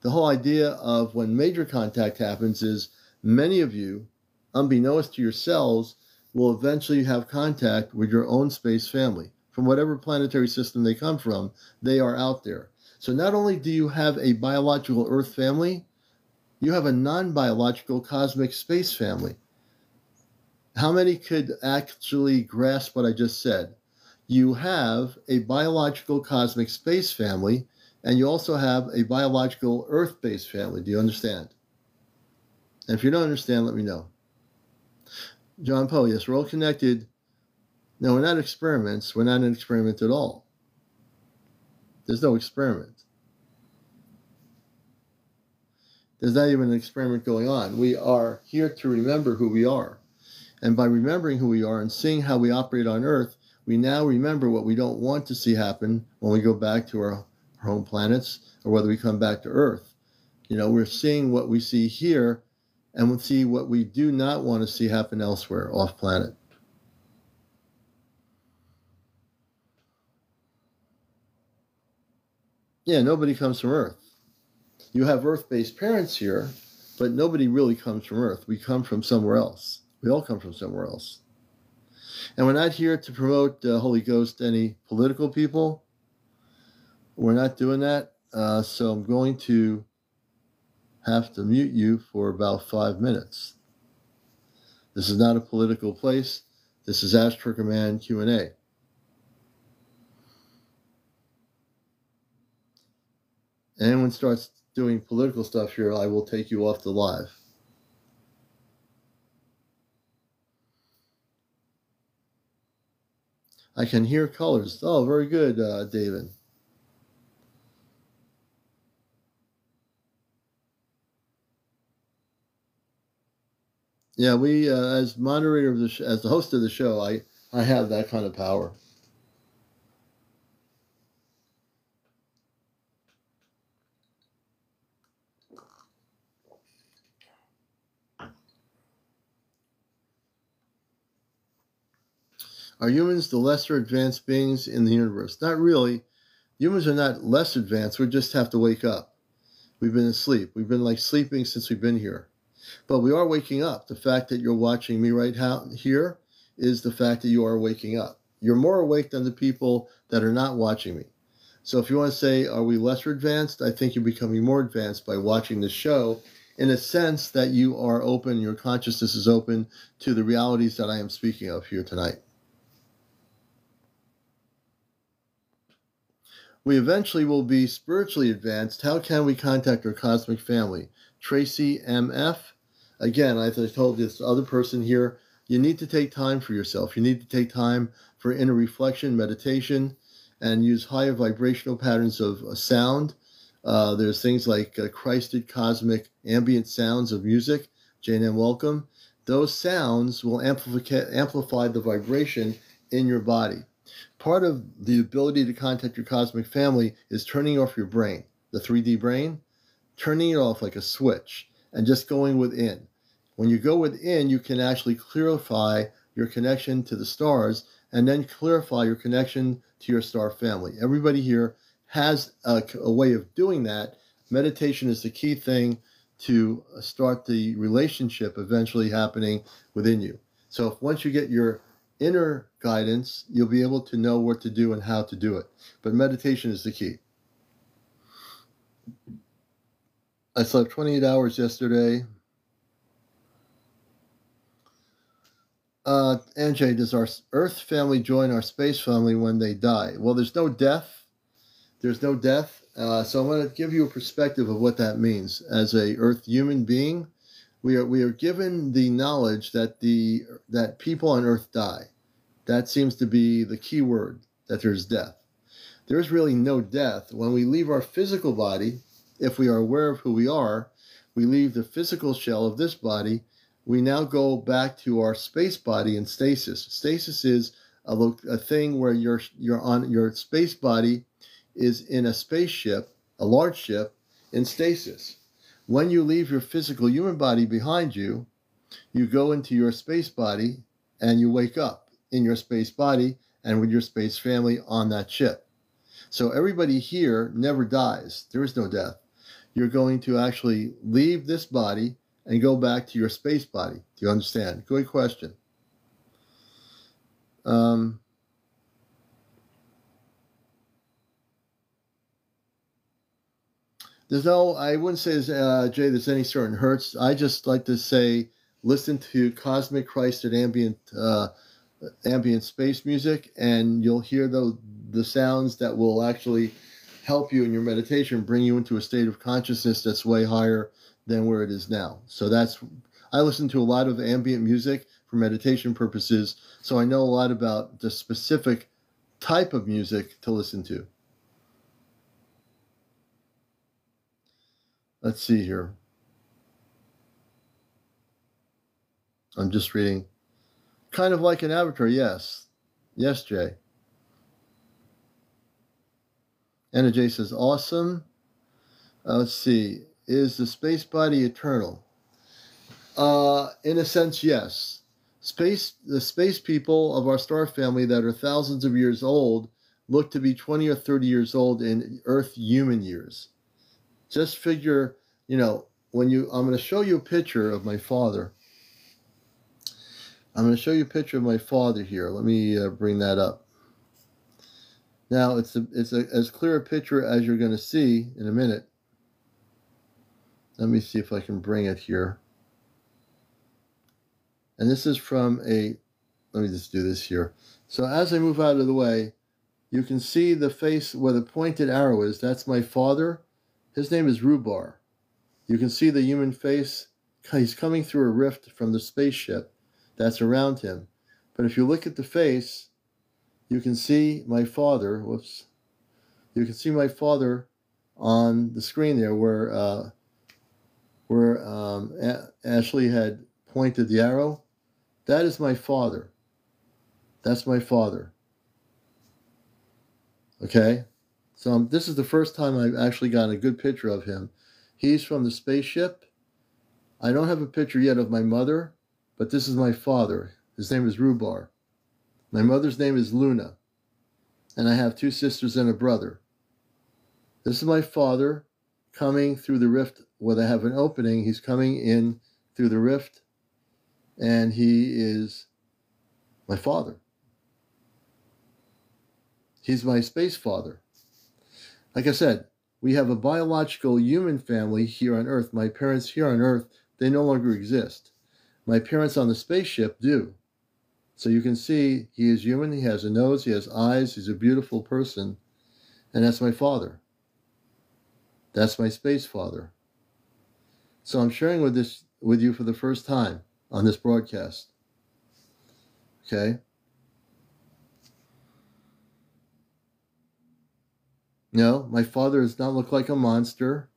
The whole idea of when major contact happens is many of you, unbeknownst to yourselves, will eventually have contact with your own space family. From whatever planetary system they come from, they are out there. So not only do you have a biological Earth family, you have a non-biological cosmic space family. How many could actually grasp what I just said? You have a biological cosmic space family, and you also have a biological Earth-based family. Do you understand? And if you don't understand, let me know. John Poe, yes, we're all connected. No, we're not experiments. We're not an experiment at all. There's no experiment. There's not even an experiment going on. We are here to remember who we are. And by remembering who we are and seeing how we operate on Earth, we now remember what we don't want to see happen when we go back to our home planets or whether we come back to Earth. You know, we're seeing what we see here and we'll see what we do not want to see happen elsewhere off planet. Yeah, nobody comes from Earth. You have Earth-based parents here, but nobody really comes from Earth. We come from somewhere else. We all come from somewhere else. And we're not here to promote the Holy Ghost to any political people. We're not doing that. So I'm going to have to mute you for about 5 minutes. This is not a political place. This is Ashtar Command Q&A. Anyone starts doing political stuff here, I will take you off the live. I can hear colors. Oh, very good, David. Yeah, we, as moderator of the as the host of the show, I have that kind of power. Are humans the lesser advanced beings in the universe? Not really. Humans are not less advanced. We just have to wake up. We've been asleep. We've been like sleeping since we've been here. But we are waking up. The fact that you're watching me right here is the fact that you are waking up. You're more awake than the people that are not watching me. So if you want to say, are we lesser advanced? I think you're becoming more advanced by watching the show in a sense that you are open, your consciousness is open to the realities that I am speaking of here tonight. We eventually will be spiritually advanced. How can we contact our cosmic family? Tracy MF. Again, as I told this other person here, you need to take time for yourself. You need to take time for inner reflection, meditation, and use higher vibrational patterns of sound. There's things like Christed cosmic ambient sounds of music. Jane M. Welcome. Those sounds will amplify the vibration in your body. Part of the ability to contact your cosmic family is turning off your brain, the 3D brain, turning it off like a switch and just going within. When you go within, you can actually clarify your connection to the stars and then clarify your connection to your star family. Everybody here has a way of doing that. Meditation is the key thing to start the relationship eventually happening within you. So if once you get your inner guidance, you'll be able to know what to do and how to do it. But meditation is the key. I slept 28 hours yesterday. NJ, does our Earth family join our space family when they die? Well, there's no death. There's no death. So I'm going to give you a perspective of what that means. As a Earth human being, we are given the knowledge that that people on Earth die. That seems to be the key word, that there's death. There's really no death. When we leave our physical body, if we are aware of who we are, we leave the physical shell of this body. We now go back to our space body in stasis. Stasis is a thing where you're on your space body is in a spaceship, a large ship, in stasis. When you leave your physical human body behind you, you go into your space body and you wake up in your space body and with your space family on that ship. So everybody here never dies. There is no death. You're going to actually leave this body and go back to your space body. Do you understand? Good question. There's no, I wouldn't say, Jay, there's any certain hertz. I just like to say, listen to cosmic Christ at ambient ambient space music, and you'll hear the sounds that will actually help you in your meditation, bring you into a state of consciousness that's way higher than where it is now. So I listen to a lot of ambient music for meditation purposes, so I know a lot about the specific type of music to listen to. Let's see here. I'm just reading. Kind of like an avatar, yes. Yes, Jay. Anna J says, awesome. Let's see. Is the space body eternal? In a sense, yes. The space people of our star family that are thousands of years old look to be 20 or 30 years old in Earth human years. Just figure, I'm going to show you a picture of my father. I'm going to show you a picture of my father here. Let me bring that up. Now, it's as clear a picture as you're going to see in a minute. Let me see if I can bring it here. And this is from let me just do this here. So as I move out of the way, you can see the face where the pointed arrow is. That's my father. His name is Rubar. You can see the human face. He's coming through a rift from the spaceship that's around him. But if you look at the face, you can see my father. Whoops. You can see my father on the screen there where Ashley had pointed the arrow. That is my father. That's my father. Okay? So this is the first time I've actually gotten a good picture of him. He's from the spaceship. I don't have a picture yet of my mother, but this is my father. His name is Rubar. My mother's name is Luna. And I have 2 sisters and a brother. This is my father coming through the rift where they have an opening. He's coming in through the rift, and he is my father. He's my space father. Like I said, we have a biological human family here on Earth. My parents here on Earth, they no longer exist. My parents on the spaceship do. So you can see he is human. He has a nose. He has eyes. He's a beautiful person. And that's my father. That's my space father. So I'm sharing this with you for the first time on this broadcast. Okay? No, my father does not look like a monster.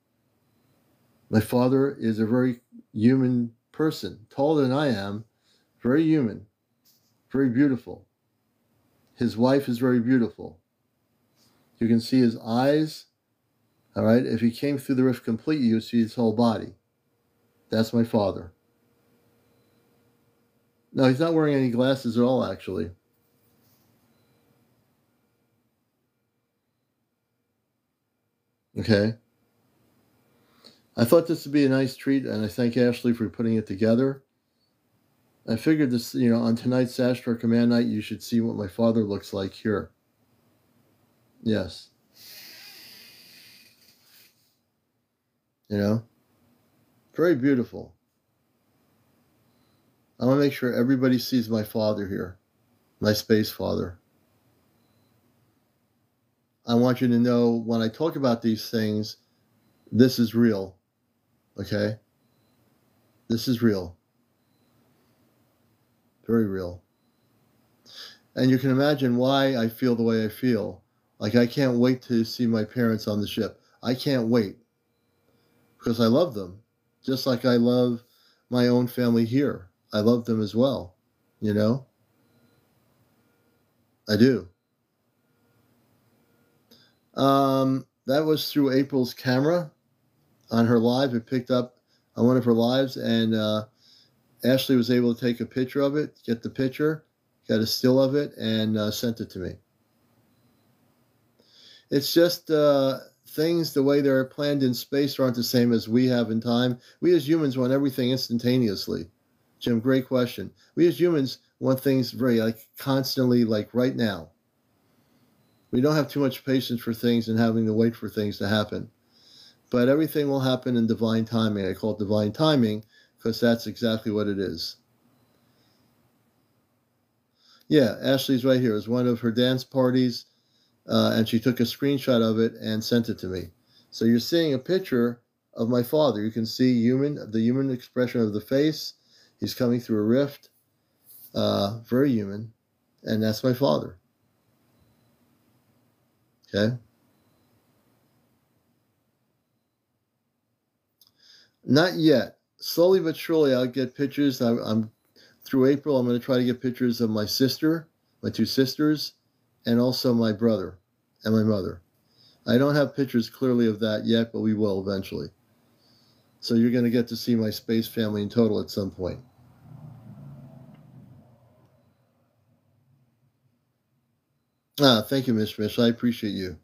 My father is a very human person, taller than I am, very human, very beautiful. His wife is very beautiful. You can see his eyes. All right, if he came through the rift completely, you see his whole body. That's my father. No, he's not wearing any glasses at all, actually. Okay. I thought this would be a nice treat, and I thank Ashley for putting it together. I figured this, on tonight's Ashtar Command Night, you should see what my father looks like here. Yes. Very beautiful. I want to make sure everybody sees my father here, my space father. I want you to know when I talk about these things, this is real. Okay? This is real. Very real. And you can imagine why I feel the way I feel. Like I can't wait to see my parents on the ship. I can't wait. Because I love them. Just like I love my own family here. I love them as well. I do. That was through April's camera on her live. It picked up on one of her lives, and Ashley was able to take a picture of it, get the picture, got a still of it, and sent it to me. It's just things, the way they're planned in space, aren't the same as we have in time. We as humans want everything instantaneously. Jim, great question. We as humans want things very, constantly, right now. We don't have too much patience for things and having to wait for things to happen. But everything will happen in divine timing. I call it divine timing because that's exactly what it is. Yeah, Ashley's right here. It was one of her dance parties, and she took a screenshot of it and sent it to me. So you're seeing a picture of my father. You can see the human expression of the face. He's coming through a rift, very human, and that's my father. Okay? Not yet. Slowly but surely, I'll get pictures. I'm through April. I'm going to try to get pictures of my sister, my two sisters, and also my brother and my mother. I don't have pictures clearly of that yet, but we will eventually. So you're going to get to see my space family in total at some point. Thank you, Miss Mish. I appreciate you.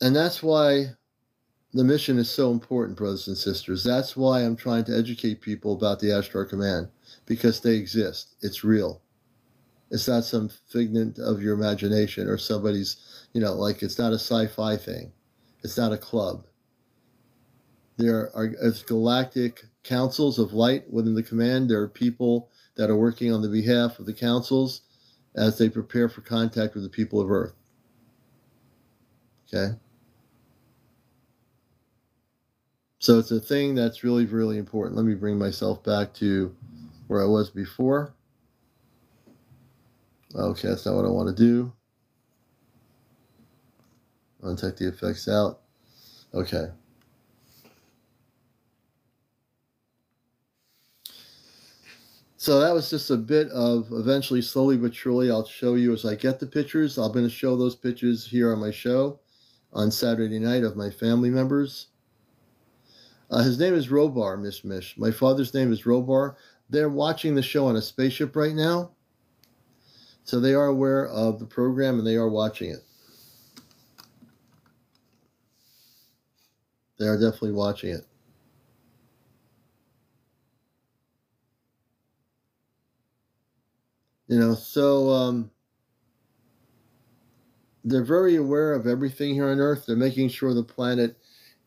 And that's why the mission is so important, brothers and sisters. That's why I'm trying to educate people about the Ashtar Command, because they exist. It's real. It's not some figment of your imagination or somebody's, like it's not a sci-fi thing. It's not a club. There are galactic councils of light within the command. There are people that are working on the behalf of the councils as they prepare for contact with the people of Earth. Okay? So it's a thing that's really, really important. Let me bring myself back to where I was before. Okay, that's not what I want to do. I want to take the effects out. Okay. So that was just a bit of, eventually, slowly but surely, I'll show you as I get the pictures. I'm going to show those pictures here on my show on Saturday night of my family members. His name is Robar, Miss Mish. My father's name is Robar. They're watching the show on a spaceship right now. So they are aware of the program and they are watching it. They are definitely watching it. So they're very aware of everything here on Earth. They're making sure the planet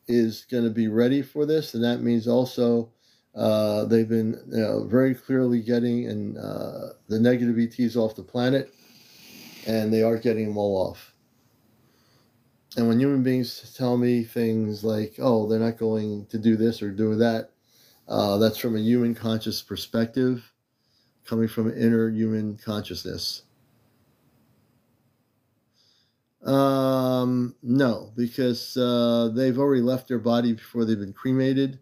is going to be ready for this, and that means also they've been very clearly getting the negative ETs off the planet, and they are getting them all off. And when human beings tell me things like, oh, they're not going to do this or do that, that's from a human conscious perspective, coming from inner human consciousness. No, because they've already left their body before they've been cremated.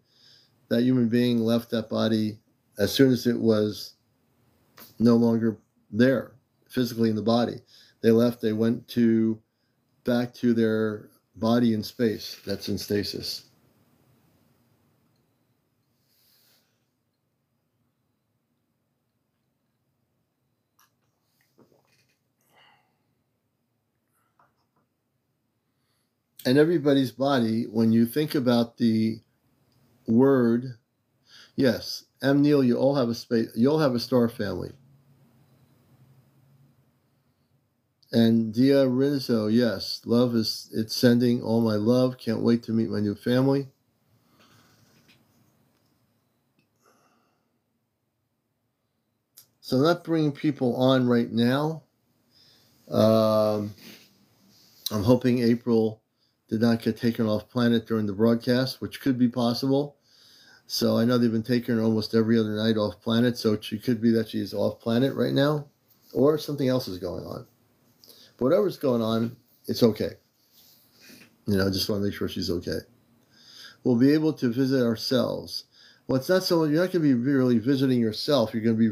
That human being left that body as soon as it was no longer there, physically in the body. They left, they went back to their body in space. That's in stasis. And everybody's body, when you think about the word, yes, M. Neil, you all have a star family. And Dia Rizzo, yes, it's sending all my love. Can't wait to meet my new family. So I'm not bringing people on right now. I'm hoping April did not get taken off planet during the broadcast, which could be possible. So I know they've been taking her almost every other night off planet, so she could be that she's off planet right now, or something else is going on. But whatever's going on, it's okay. Just want to make sure she's okay. We'll be able to visit ourselves. Well, it's not so, you're not going to be really visiting yourself. You're going to be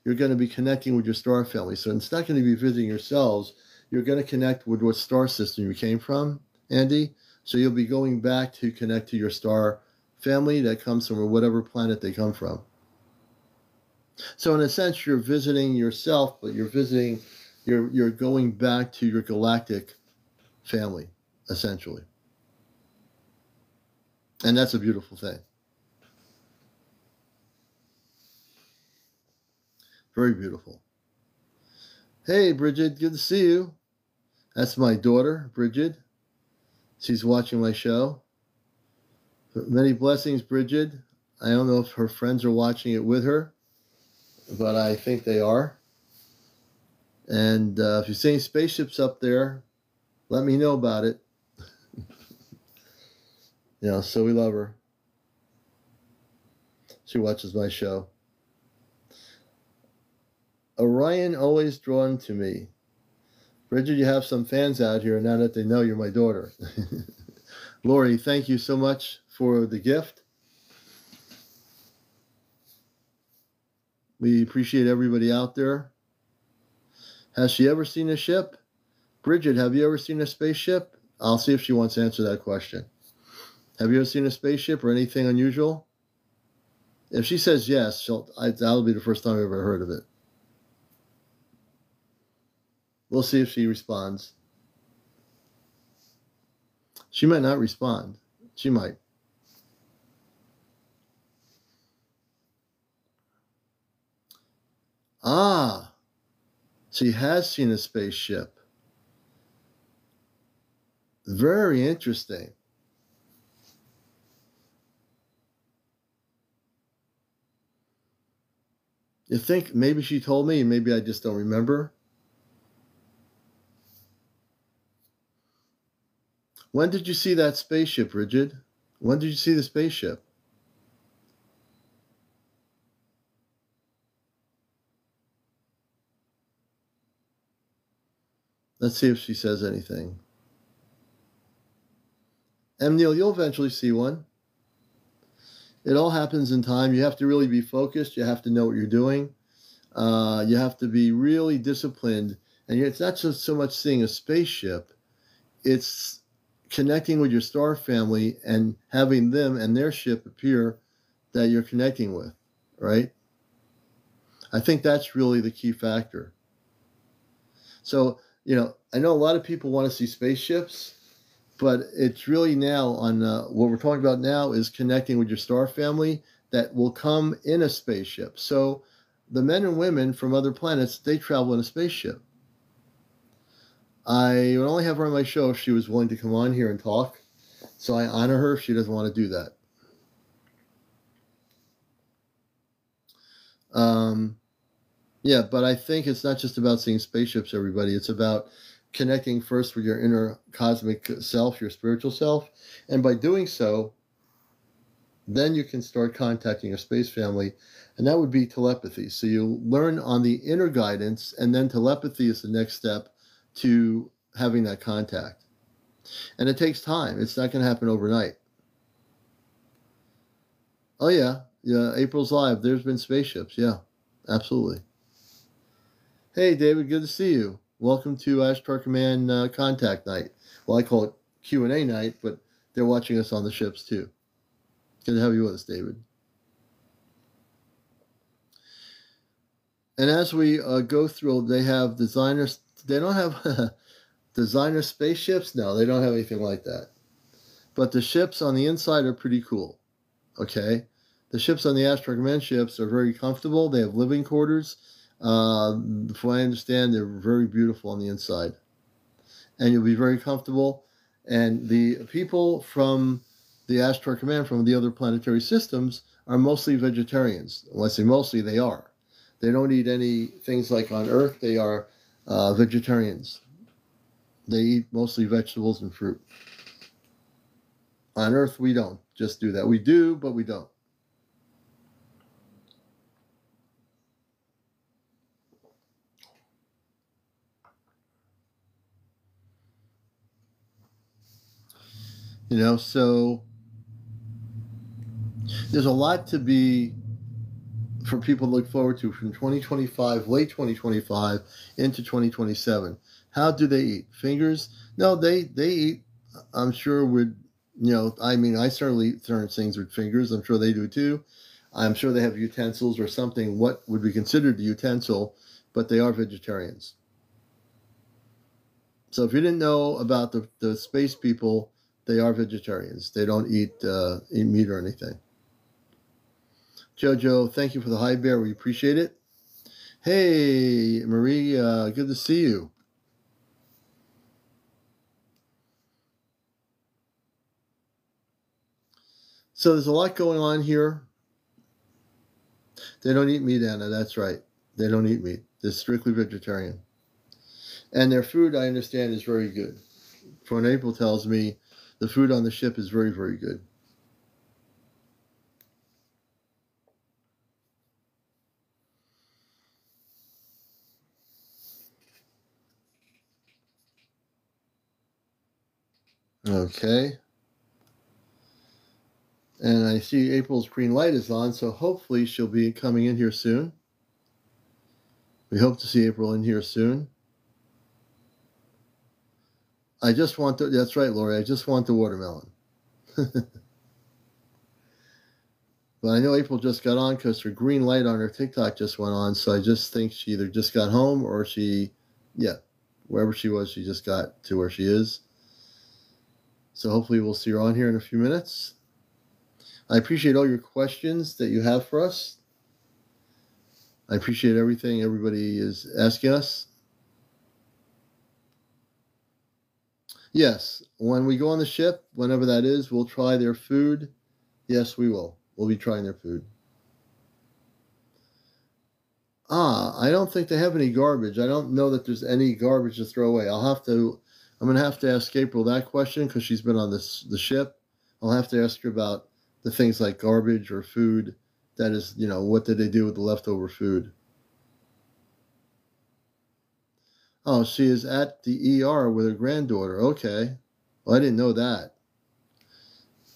you're going to be connecting with your star family. So it's not going to be visiting yourselves. You're going to connect with what star system you came from, Andy. So you'll be going back to connect to your star family that comes from whatever planet they come from. So in a sense, you're visiting yourself, but you're going back to your galactic family, essentially. And that's a beautiful thing. Very beautiful. Hey, Bridget, good to see you. That's my daughter, Bridget. She's watching my show. Many blessings, Bridget. I don't know if her friends are watching it with her. but I think they are. And if you see any spaceships up there, let me know about it. So we love her. She watches my show. Orion always drawn to me. Bridget, you have some fans out here now that they know you're my daughter. Lori, thank you so much for the gift. We appreciate everybody out there. Has she ever seen a ship? Bridget, have you ever seen a spaceship? I'll see if she wants to answer that question. Have you ever seen a spaceship or anything unusual? If she says yes, that'll be the first time I've ever heard of it. We'll see if she responds. She might not respond. She might. Ah, she has seen a spaceship. Very interesting. You think maybe she told me, maybe I just don't remember? When did you see that spaceship, Bridget? When did you see the spaceship? Let's see if she says anything. Neil, you'll eventually see one. It all happens in time. You have to really be focused. You have to know what you're doing. You have to be really disciplined. And it's not just so much seeing a spaceship. It's connecting with your star family and having them and their ship appear that you're connecting with, right? I think that's really the key factor. So, I know a lot of people want to see spaceships, but it's really now on what we're talking about now is connecting with your star family that will come in a spaceship. So the men and women from other planets, they travel in a spaceship. I would only have her on my show if she was willing to come on here and talk. So I honor her if she doesn't want to do that. Yeah, but I think it's not just about seeing spaceships, everybody. It's about connecting first with your inner cosmic self, your spiritual self. And by doing so, then you can start contacting your space family. And that would be telepathy. So you learn on the inner guidance, and then telepathy is the next step to having that contact. And it takes time. It's not going to happen overnight. Oh, yeah. Yeah, April's live. There's been spaceships. Yeah, absolutely. Hey, David, good to see you. Welcome to Ashtar Command Contact Night. Well, I call it Q&A night, but they're watching us on the ships too. Good to have you with us, David. And as we go through, they have designers. They don't have designer spaceships. No, they don't have anything like that. But the ships on the inside are pretty cool. Okay? The ships on the Ashtar Command ships are very comfortable. They have living quarters. From what I understand, they're very beautiful on the inside. And you'll be very comfortable. And the people from the Ashtar Command, from the other planetary systems, are mostly vegetarians. When I say mostly, they are. They don't eat any things like on Earth. They are vegetarians. They eat mostly vegetables and fruit. On Earth, we don't just do that. We do, but we don't. So there's a lot to be for people to look forward to from 2025, late 2025 into 2027. How do they eat? Fingers? No, they eat, I'm sure, with, I certainly eat certain things with fingers. I'm sure they do too. I'm sure they have utensils or something, what would be considered a utensil, but they are vegetarians. So if you didn't know about the space people, they are vegetarians. They don't eat meat or anything. Jojo, thank you for the hi bear. We appreciate it. Hey, Marie, good to see you. So there's a lot going on here. They don't eat meat, Anna. That's right. They don't eat meat. They're strictly vegetarian. And their food, I understand, is very good. For what April tells me, the food on the ship is very, very good. Okay. And I see April's green light is on, so hopefully she'll be coming in here soon. We hope to see April in here soon. I just want the, that's right, Lori, I just want the watermelon. But I know April just got on because her green light on her TikTok just went on, so I just think she either just got home or she, yeah, wherever she was, she just got to where she is. So hopefully we'll see her on here in a few minutes. I appreciate all your questions that you have for us. I appreciate everything everybody is asking us. Yes, when we go on the ship, whenever that is, we'll try their food. Yes, we will. We'll be trying their food. I don't think they have any garbage. I don't know that there's any garbage to throw away. I'm going to have to ask April that question because she's been on the ship. I'll have to ask her about the things like garbage or food. That is, what did they do with the leftover food? Oh, she is at the ER with her granddaughter. Okay. Well, I didn't know that.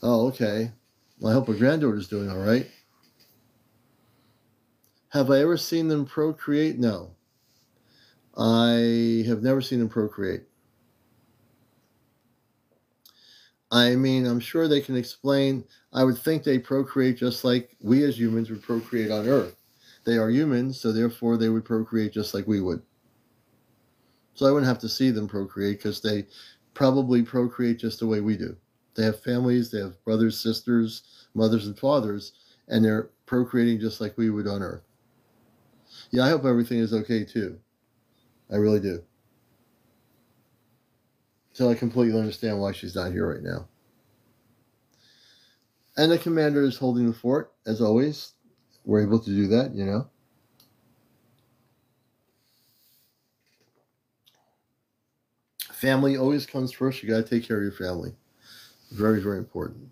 Oh, okay. Well, I hope her granddaughter's doing all right. Have I ever seen them procreate? No. I have never seen them procreate. I mean, I'm sure they can explain. I would think they procreate just like we as humans would procreate on Earth. They are humans, so therefore they would procreate just like we would. So I wouldn't have to see them procreate because they probably procreate just the way we do. They have families, they have brothers, sisters, mothers, and fathers, and they're procreating just like we would on Earth. Yeah, I hope everything is okay too. I really do. So I completely understand why she's not here right now. And the commander is holding the fort, as always. We're able to do that, Family always comes first. You got to take care of your family. Very, very important.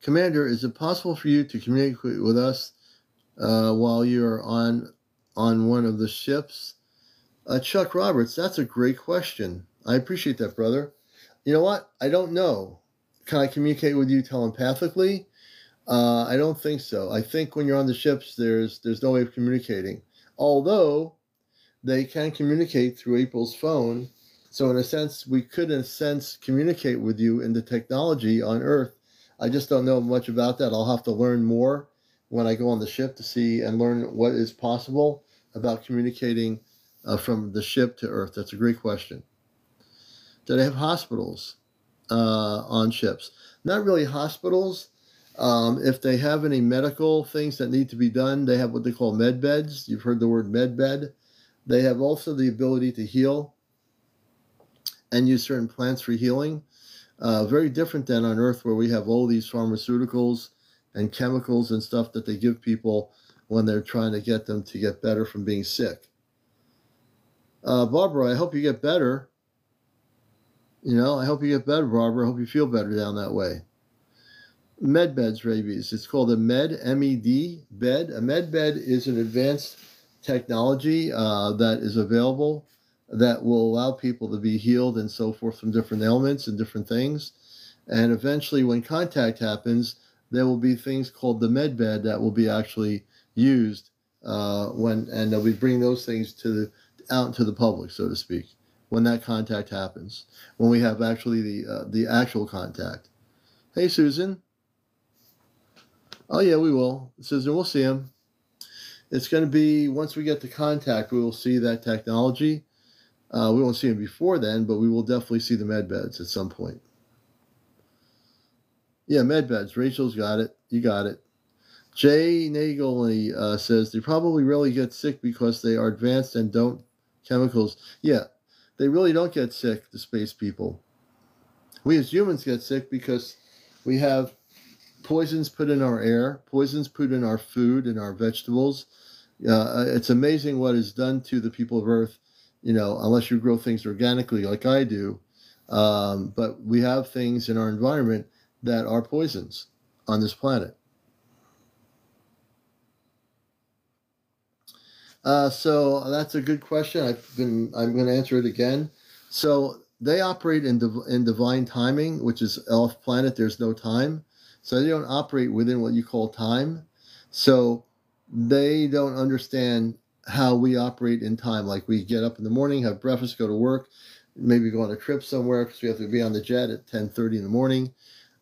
Commander, is it possible for you to communicate with us while you're on one of the ships? Chuck Roberts, that's a great question. I appreciate that, brother. You know what? I don't know. Can I communicate with you telepathically? I don't think so. I think when you're on the ships, there's no way of communicating. Although they can communicate through April's phone. So in a sense, we could communicate with you in the technology on Earth. I just don't know much about that. I'll have to learn more when I go on the ship to see and learn what is possible about communicating from the ship to Earth. That's a great question. Do they have hospitals on ships? Not really hospitals. If they have any medical things that need to be done, they have what they call med beds. You've heard the word med bed. They have also the ability to heal and use certain plants for healing. Very different than on Earth, where we have all these pharmaceuticals and chemicals and stuff that they give people when they're trying to get them to get better from being sick. Barbara, I hope you get better. I hope you get better, Barbara. I hope you feel better down that way. Med beds, rabies. It's called a med, M-E-D, bed. A med bed is an advanced technology that is available that will allow people to be healed and so forth from different ailments and different things. And eventually, when contact happens, there will be things called the med bed that will be actually used and they'll be bringing those things out into the public, so to speak, when that contact happens. When we have actually the actual contact. Hey, Susan. Oh yeah, we will. Susan, we'll see him. It's going to be, once we get to contact, we will see that technology. We won't see him before then, but we will definitely see the med beds at some point. Yeah, med beds. Rachel's got it. You got it. Jay Nagel says they probably really get sick because they are advanced and don't chemicals. Yeah, they really don't get sick, the space people. We as humans get sick because we have poisons put in our air, poisons put in our food and our vegetables. It's amazing what is done to the people of Earth, unless you grow things organically like I do. But we have things in our environment that are poisons on this planet. So that's a good question. I'm going to answer it again. So they operate in divine timing, which is off planet. There's no time. So they don't operate within what you call time. So they don't understand how we operate in time. Like we get up in the morning, have breakfast, go to work, maybe go on a trip somewhere because we have to be on the jet at 10:30 in the morning.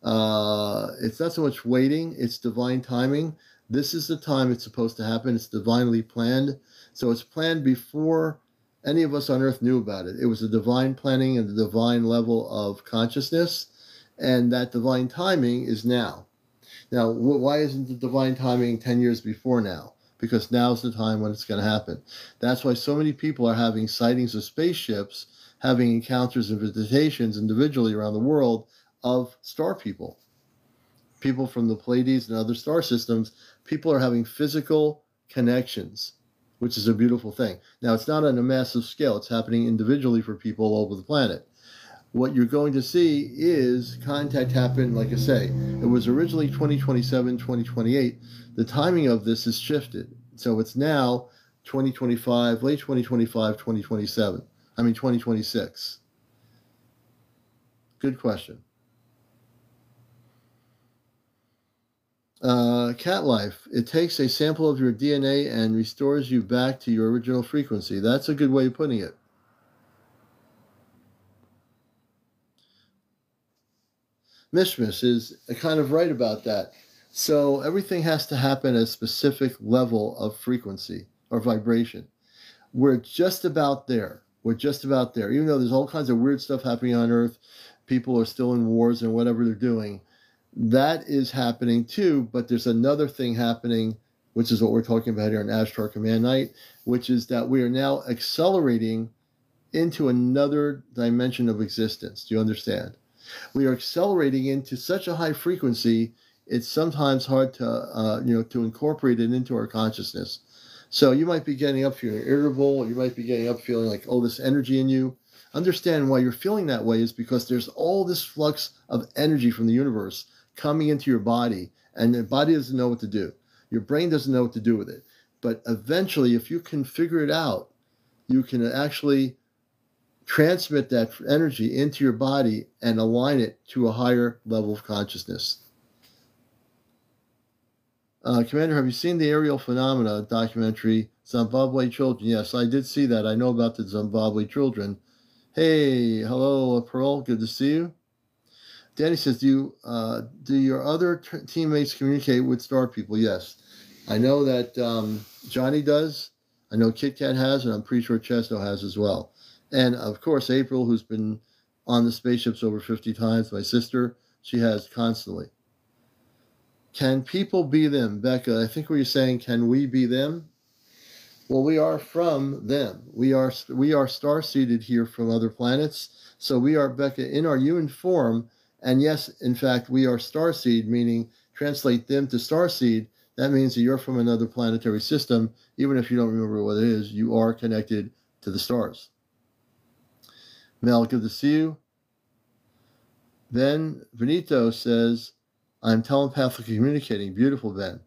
It's not so much waiting, it's divine timing. This is the time it's supposed to happen. It's divinely planned. So it's planned before any of us on earth knew about it. It was a divine planning and the divine level of consciousness. And that divine timing is now. Now, why isn't the divine timing 10 years before now? Because now's the time when it's going to happen. That's why so many people are having sightings of spaceships, having encounters and visitations individually around the world of star people. People from the Pleiades and other star systems, people are having physical connections, which is a beautiful thing. Now, it's not on a massive scale. It's happening individually for people all over the planet. What you're going to see is contact happen, like I say, it was originally 2027, 2028. The timing of this is shifted. So it's now 2025, late 2025, 2027. 2026. Good question. Cat life. It takes a sample of your DNA and restores you back to your original frequency. That's a good way of putting it. Mishmish is kind of right about that. So everything has to happen at a specific level of frequency or vibration. We're just about there. We're just about there. Even though there's all kinds of weird stuff happening on Earth, people are still in wars and whatever they're doing. That is happening too, but there's another thing happening, which is what we're talking about here on Ashtar Command Night, which is that we are now accelerating into another dimension of existence. Do you understand? We are accelerating into such a high frequency, it's sometimes hard to incorporate it into our consciousness. So you might be getting up feeling irritable, you might be getting up feeling like, oh, this energy in you. Understand why you're feeling that way is because there's all this flux of energy from the universe coming into your body, and the body doesn't know what to do. Your brain doesn't know what to do with it. But eventually, if you can figure it out, you can actually transmit that energy into your body and align it to a higher level of consciousness. Commander, have you seen the aerial phenomena documentary, Zimbabwe Children? Yes, I did see that. I know about the Zimbabwe children. Hey, hello, Pearl. Good to see you. Danny says, do your other teammates communicate with star people? Yes. I know that Johnny does. I know Kit Kat has, and I'm pretty sure Chesto has as well. And, of course, April, who's been on the spaceships over 50 times, my sister, she has constantly. Can people be them? Becca, I think what you're saying, can we be them? Well, we are from them. We are star-seeded here from other planets. So we are, Becca, in our human form. And yes, in fact, we are starseed, meaning translate them to starseed. That means that you're from another planetary system. Even if you don't remember what it is, you are connected to the stars. Mel, good to see you. Ben Benito says, I'm telepathically communicating. Beautiful, Ben.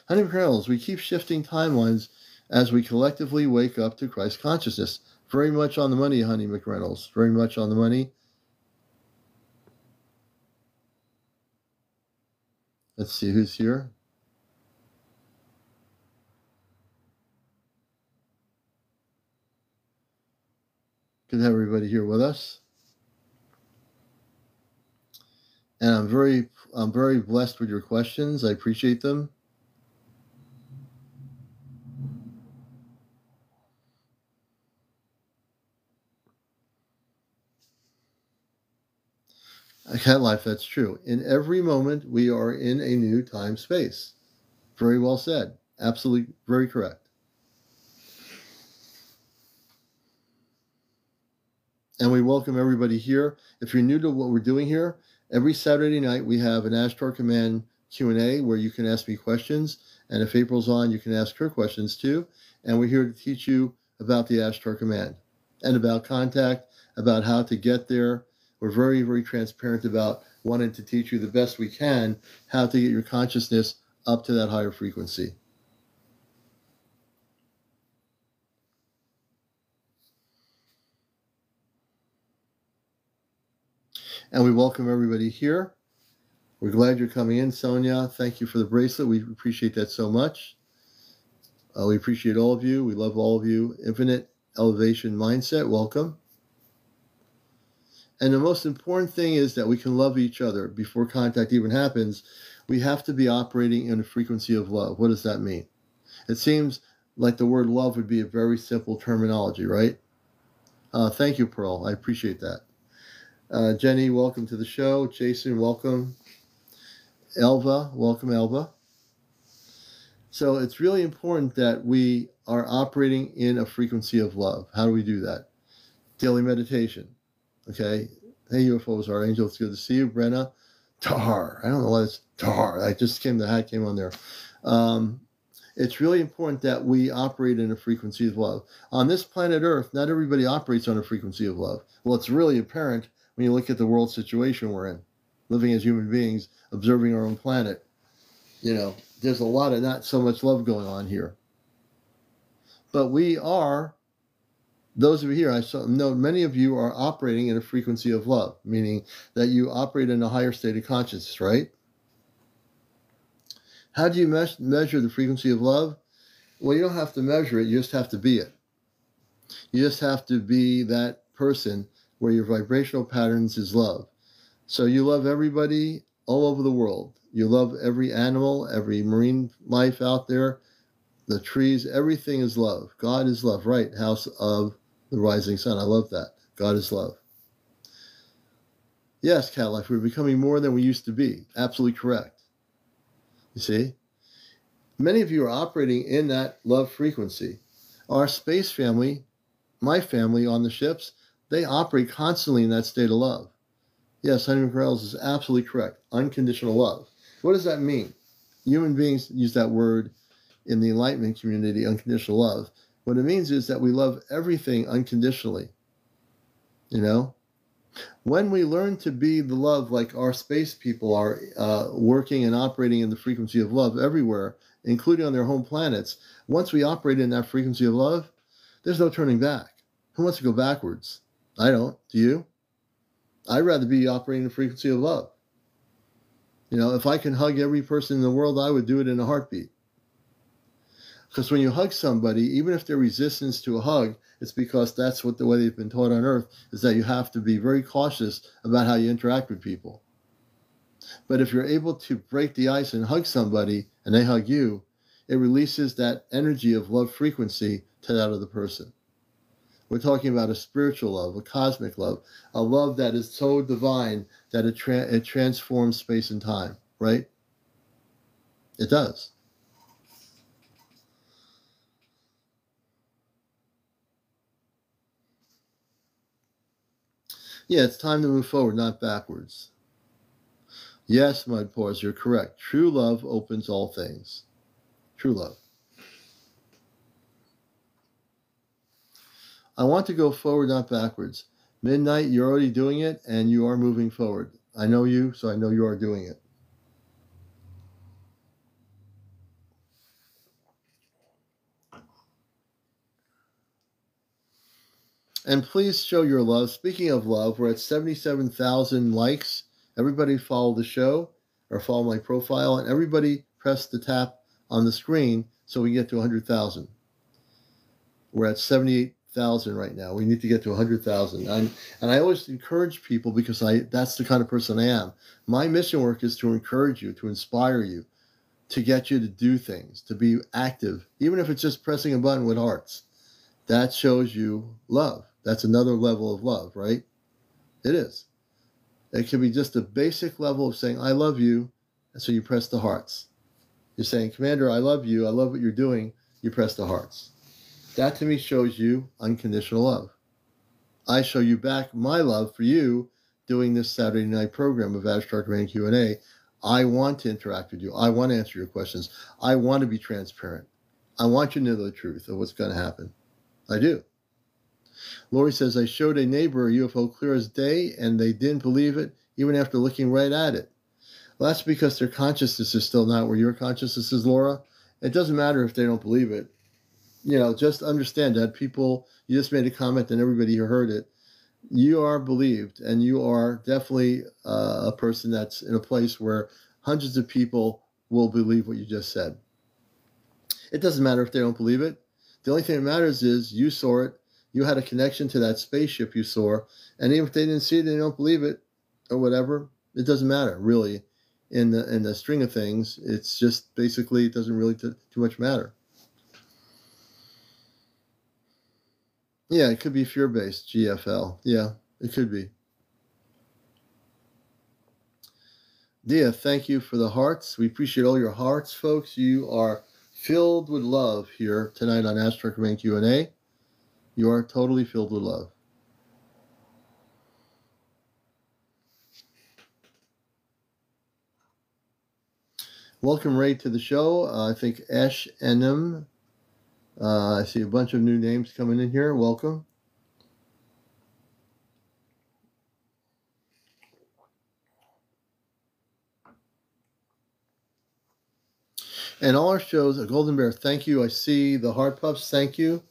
Honey McReynolds, we keep shifting timelines as we collectively wake up to Christ consciousness. Very much on the money, Honey McReynolds. Very much on the money. Let's see who's here. Good to have everybody here with us. And I'm very blessed with your questions. I appreciate them. Cat life, that's true. In every moment, we are in a new time space. Very well said. Absolutely, very correct. And we welcome everybody here. If you're new to what we're doing here, every Saturday night we have an Ashtar Command Q&A where you can ask me questions. And if April's on, you can ask her questions too. And we're here to teach you about the Ashtar Command and about contact, about how to get there. We're very, very transparent about wanting to teach you the best we can how to get your consciousness up to that higher frequency. And we welcome everybody here. We're glad you're coming in, Sonia. Thank you for the bracelet. We appreciate that so much. We appreciate all of you. We love all of you. Infinite Elevation Mindset, welcome. And the most important thing is that we can love each other before contact even happens. We have to be operating in a frequency of love. What does that mean? It seems like the word love would be a very simple terminology, right? Thank you, Pearl. I appreciate that. Jenny, welcome to the show. Jason, welcome. Elva, welcome, Elva. So it's really important that we are operating in a frequency of love. How do we do that? Daily meditation. Okay. Hey, UFOs, our angel. It's good to see you. Brenna. Tar. I don't know why it's Tar. The hat came on there. It's really important that we operate in a frequency of love. On this planet Earth, not everybody operates on a frequency of love. Well, it's really apparent when you look at the world situation we're in, living as human beings, observing our own planet. You know, there's a lot of not so much love going on here. But we are, those of you here, I know many of you are operating in a frequency of love, meaning that you operate in a higher state of consciousness, right? How do you measure the frequency of love? Well, you don't have to measure it, you just have to be it. You just have to be that person where your vibrational patterns is love. So you love everybody all over the world. You love every animal, every marine life out there, the trees, everything is love. God is love, right? House of the Rising Sun. I love that. God is love. Yes, Cat Life, we're becoming more than we used to be. Absolutely correct. You see? Many of you are operating in that love frequency. Our space family, my family on the ships, they operate constantly in that state of love. Yes, Honey McReynolds is absolutely correct. Unconditional love. What does that mean? Human beings use that word in the Enlightenment community, unconditional love. What it means is that we love everything unconditionally. You know? When we learn to be the love like our space people are working and operating in the frequency of love everywhere, including on their home planets, once we operate in that frequency of love, there's no turning back. Who wants to go backwards? I don't. Do you? I'd rather be operating in the frequency of love. You know, if I can hug every person in the world, I would do it in a heartbeat. Because when you hug somebody, even if they're resistance to a hug, it's because that's what the way they've been taught on Earth, is that you have to be very cautious about how you interact with people. But if you're able to break the ice and hug somebody, and they hug you, it releases that energy of love frequency to that other person. We're talking about a spiritual love, a cosmic love, a love that is so divine that it transforms space and time, right? It does. Yeah, it's time to move forward, not backwards. Yes, Mud Paws, you're correct. True love opens all things. True love. I want to go forward, not backwards. Midnight, you're already doing it, and you are moving forward. I know you, so I know you are doing it. And please show your love. Speaking of love, we're at 77,000 likes. Everybody follow the show or follow my profile, and everybody press the tap on the screen so we get to 100,000. We're at 78,000 right now. We need to get to 100,000. And I always encourage people because that's the kind of person I am. My mission work is to encourage you, to inspire you, to get you to do things, to be active, even if it's just pressing a button with hearts. That shows you love. That's another level of love, right? It is. It can be just a basic level of saying, I love you, and so you press the hearts. You're saying, Commander, I love you, I love what you're doing, you press the hearts. That to me shows you unconditional love. I show you back my love for you doing this Saturday night program of Ashtar Command Q&A. I want to interact with you. I want to answer your questions. I want to be transparent. I want you to know the truth of what's going to happen. I do. Lori says, I showed a neighbor a UFO clear as day, and they didn't believe it, even after looking right at it. Well, that's because their consciousness is still not where your consciousness is, Laura. It doesn't matter if they don't believe it. Just understand that people, you just made a comment and everybody who heard it, you are believed, and you are definitely a person that's in a place where hundreds of people will believe what you just said. It doesn't matter if they don't believe it. The only thing that matters is you saw it, you had a connection to that spaceship you saw, and even if they didn't see it, they don't believe it, or whatever, it doesn't matter, really. In the string of things, it's just basically, it doesn't really too much matter. Yeah, it could be fear-based, GFL. Yeah, it could be. Dia, thank you for the hearts. We appreciate all your hearts, folks. You are filled with love here tonight on Ashtar Command Q&A. You are totally filled with love. Welcome, Ray, to the show. I think Ash Enem. I see a bunch of new names coming in here. Welcome. And all our shows, a Golden Bear, thank you. I see the Heart Puffs, thank you.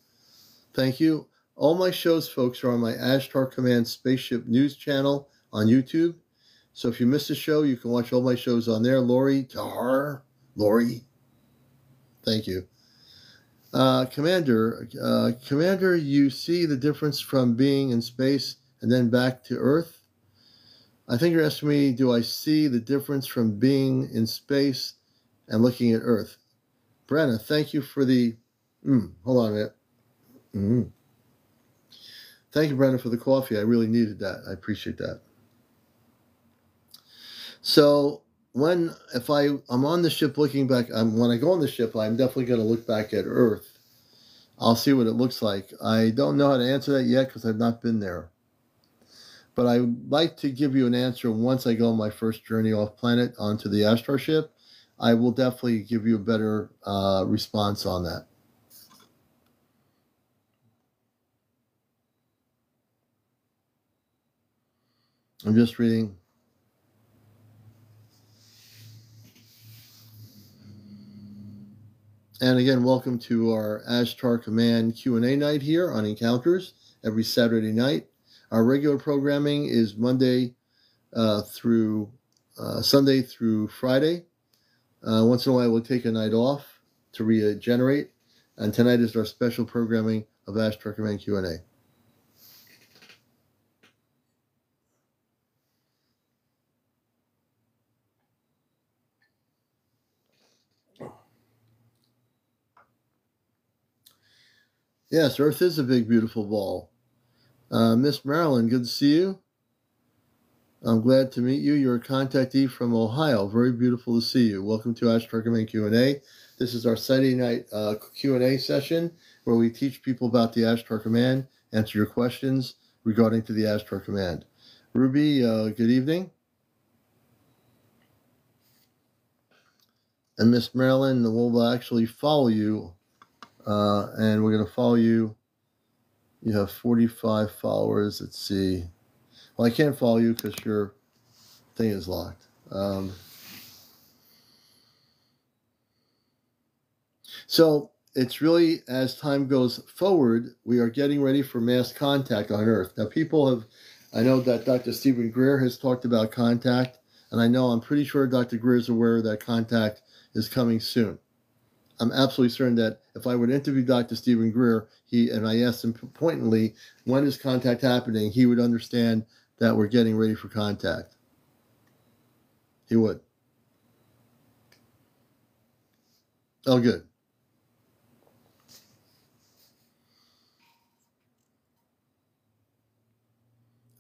Thank you. All my shows, folks, are on my Ashtar Command Spaceship News channel on YouTube. So if you missed a show, you can watch all my shows on there. Lori, Lori, thank you. Commander, you see the difference from being in space and then back to Earth? I think you're asking me, do I see the difference from being in space and looking at Earth? Brenna, thank you for the... hold on a minute. Thank you, Brenna, for the coffee. I really needed that. I appreciate that. So if I'm on the ship looking back, when I go on the ship, I'm definitely going to look back at Earth. I'll see what it looks like. I don't know how to answer that yet because I've not been there. But I would like to give you an answer once I go on my first journey off planet onto the Ashtar ship. I will definitely give you a better response on that. I'm just reading. And again, welcome to our Ashtar Command Q&A night here on Encounters every Saturday night. Our regular programming is Monday through Sunday through Friday. Once in a while, we'll take a night off to regenerate. And tonight is our special programming of Ashtar Command Q&A. Yes, Earth is a big, beautiful ball. Miss Marilyn, good to see you. I'm glad to meet you. You're a contactee from Ohio. Very beautiful to see you. Welcome to Ashtar Command Q&A. This is our Saturday night Q&A session where we teach people about the Ashtar Command, answer your questions regarding to the Ashtar Command. Ruby, good evening. And Miss Marilyn, we'll actually follow you, and we're going to follow you. You have 45 followers. Let's see. Well, I can't follow you because your thing is locked. So it's really, as time goes forward, we are getting ready for mass contact on Earth. Now, I know that Dr. Stephen Greer has talked about contact, and I'm pretty sure Dr. Greer is aware that contact is coming soon. I'm absolutely certain that if I would interview Dr. Stephen Greer, and I asked him pointedly, when is contact happening, he would understand that we're getting ready for contact. He would. Oh, good.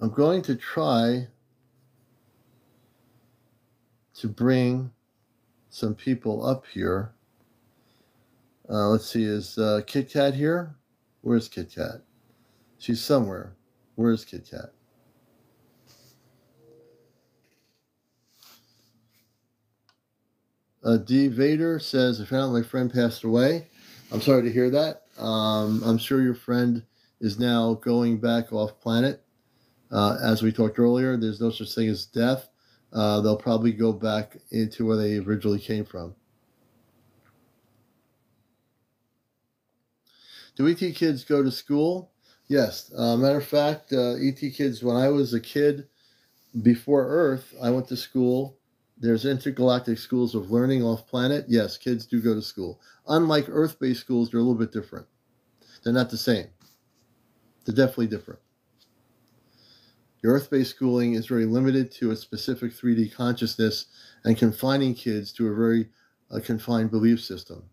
I'm going to try to bring some people up here. Let's see, is Kit Kat here? Where's Kit Kat? She's somewhere. Where is Kit Kat? D. Vader says, I found out my friend passed away. I'm sorry to hear that. I'm sure your friend is now going back off planet. As we talked earlier, there's no such thing as death. They'll probably go back into where they originally came from. Do ET kids go to school? Yes. Matter of fact, ET kids, when I was a kid, before Earth, I went to school. There's intergalactic schools of learning off planet. Yes, kids do go to school. Unlike Earth-based schools, they're a little bit different. They're not the same. They're definitely different. Your Earth-based schooling is very limited to a specific 3D consciousness and confining kids to a very confined belief system.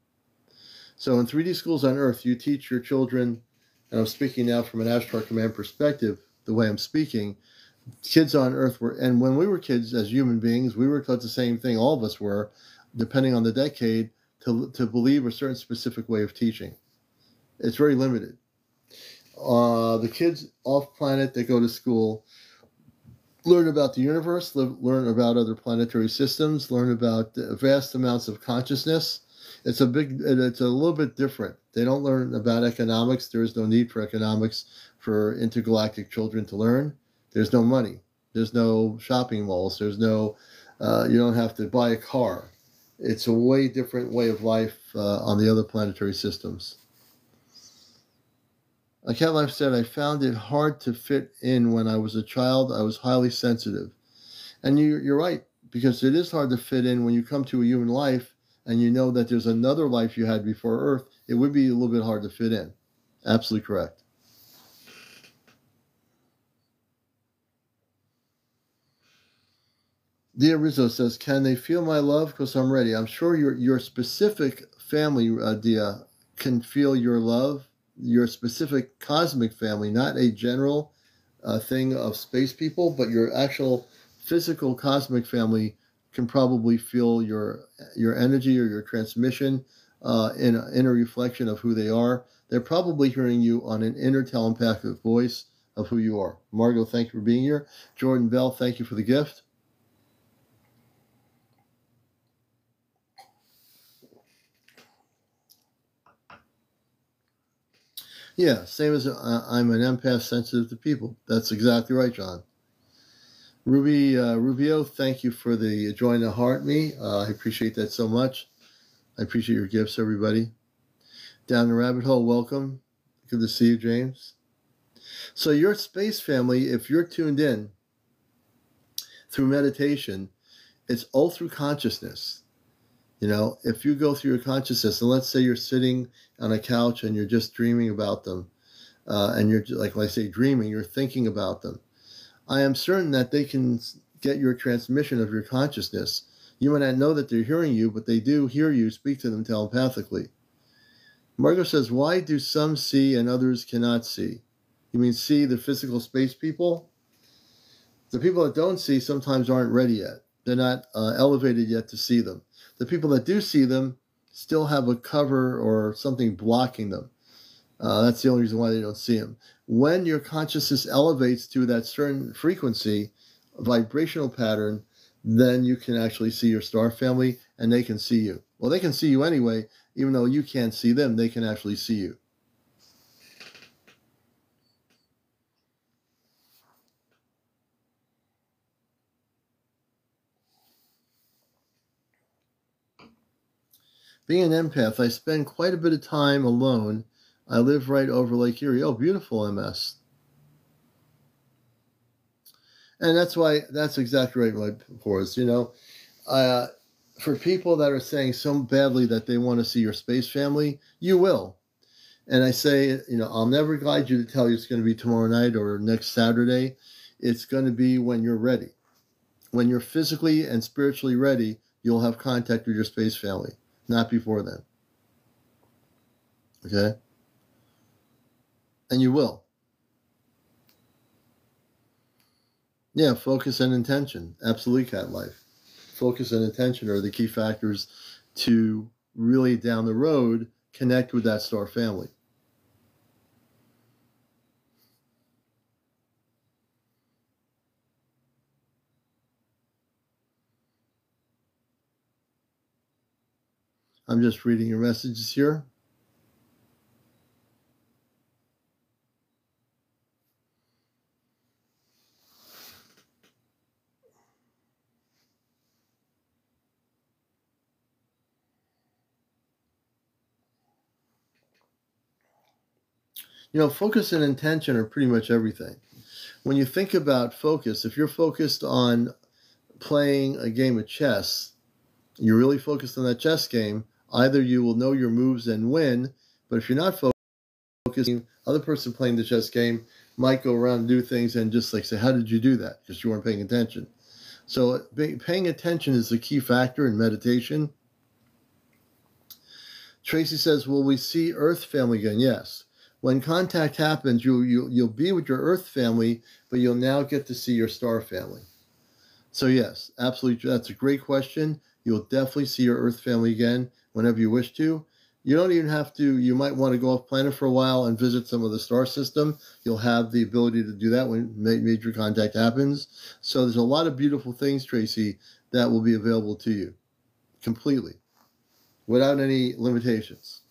So in 3D schools on Earth, you teach your children, and I'm speaking now from an Ashtar Command perspective, the way I'm speaking, kids on Earth were, and when we were kids as human beings, we were taught the same thing, all of us were, depending on the decade, to believe a certain specific way of teaching. It's very limited. The kids off planet that go to school learn about the universe, learn about other planetary systems, learn about vast amounts of consciousness. It's a little bit different. They don't learn about economics. There is no need for economics for intergalactic children to learn. There's no money. There's no shopping malls. There's no, you don't have to buy a car. It's a way different way of life on the other planetary systems. Cat Life said, I found it hard to fit in when I was a child. I was highly sensitive. And you're right, because it is hard to fit in when you come to a human life and you know that there's another life you had before Earth. It would be a little bit hard to fit in. Absolutely correct. Dia Rizzo says, can they feel my love? Because I'm ready. I'm sure your specific family, Dia, can feel your love. Your specific cosmic family, not a general thing of space people, but your actual physical cosmic family can probably feel your energy or your transmission in a reflection of who they are. They're probably hearing you on an inner telepathic voice of who you are. Margot, thank you for being here. Jordan Bell, thank you for the gift. Yeah, same as I'm an empath sensitive to people. That's exactly right, John. Rubio, thank you for the join the heart me. I appreciate that so much. I appreciate your gifts, everybody. Down the rabbit hole, welcome. Good to see you, James. So your space family, if you're tuned in through meditation, it's all through consciousness. You know, if you go through your consciousness, and let's say you're sitting on a couch and you're just dreaming about them, and you're, like when I say dreaming, you're thinking about them. I am certain that they can get your transmission of your consciousness. You might not know that they're hearing you, but they do hear you speak to them telepathically. Margot says, why do some see and others cannot see? You mean see the physical space people? The people that don't see sometimes aren't ready yet. They're not elevated yet to see them. The people that do see them still have a cover or something blocking them. That's the only reason why they don't see them. When your consciousness elevates to that certain frequency, vibrational pattern, then you can actually see your star family and they can see you. Well, they can see you anyway, even though you can't see them, they can actually see you. Being an empath, I spend quite a bit of time alone. I live right over Lake Erie. Oh, beautiful, MS. And that's exactly right, Boris. You know, for people that are saying so badly that they want to see your space family, you will. And I say, you know, I'll never guide you to tell you it's going to be tomorrow night or next Saturday. It's going to be when you're ready. When you're physically and spiritually ready, you'll have contact with your space family, not before then. Okay? And you will. Yeah, focus and intention. Absolutely, Cat Life. Focus and intention are the key factors to really down the road connect with that star family. I'm just reading your messages here. You know, focus and intention are pretty much everything. When you think about focus, if you're focused on playing a game of chess, you're really focused on that chess game, either you will know your moves and win, but if you're not focused, the other person playing the chess game might go around and do things and just like say, how did you do that? Because you weren't paying attention. So paying attention is the key factor in meditation. Tracy says, will we see Earth family again? Yes. When contact happens, you'll be with your Earth family, but you'll now get to see your star family. So yes, absolutely. That's a great question. You'll definitely see your Earth family again whenever you wish to. You don't even have to, you might want to go off planet for a while and visit some of the star system. You'll have the ability to do that when major contact happens. So there's a lot of beautiful things, Tracy, that will be available to you completely without any limitations.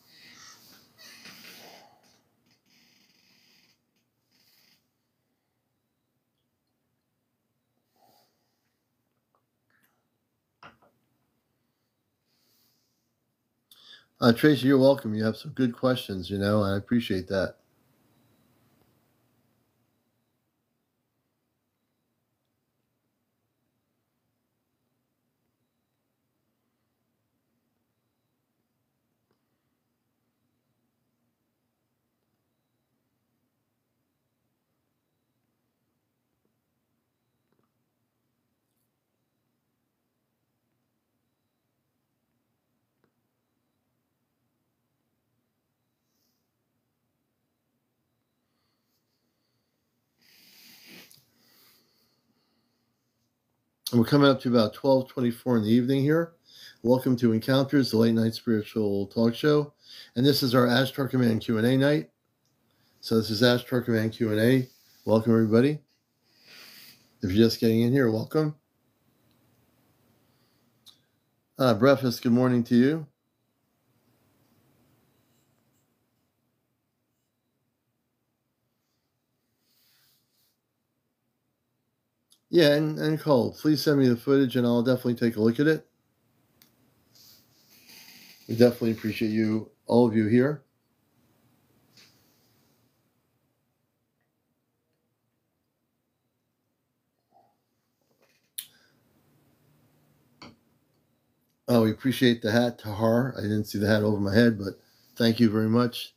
Tracy, you're welcome. You have some good questions, and I appreciate that. And we're coming up to about 12:24 in the evening here. Welcome to Encounters, the late night spiritual talk show. And this is our Ashtar Command Q&A night. So this is Ashtar Command Q&A. Welcome, everybody. If you're just getting in here, welcome. Breakfast, good morning to you. Yeah, and Cole, please send me the footage and I'll definitely take a look at it. We definitely appreciate you, all of you here. Oh, we appreciate the hat, Tahar. I didn't see the hat over my head, but thank you very much,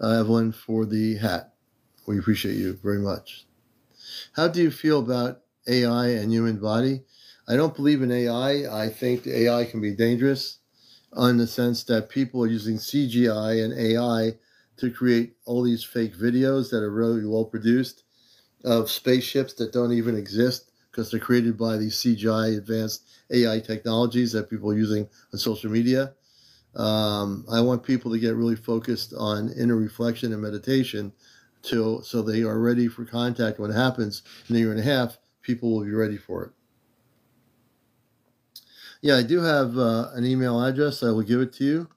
Evelyn, for the hat. We appreciate you very much. How do you feel about AI and human body? I don't believe in AI. I think the AI can be dangerous in the sense that people are using CGI and AI to create all these fake videos that are really well produced of spaceships that don't even exist because they're created by these CGI advanced AI technologies that people are using on social media. I want people to get really focused on inner reflection and meditation so they are ready for contact. When it happens in a year and a half, people will be ready for it. Yeah, I do have an email address. I will give it to you.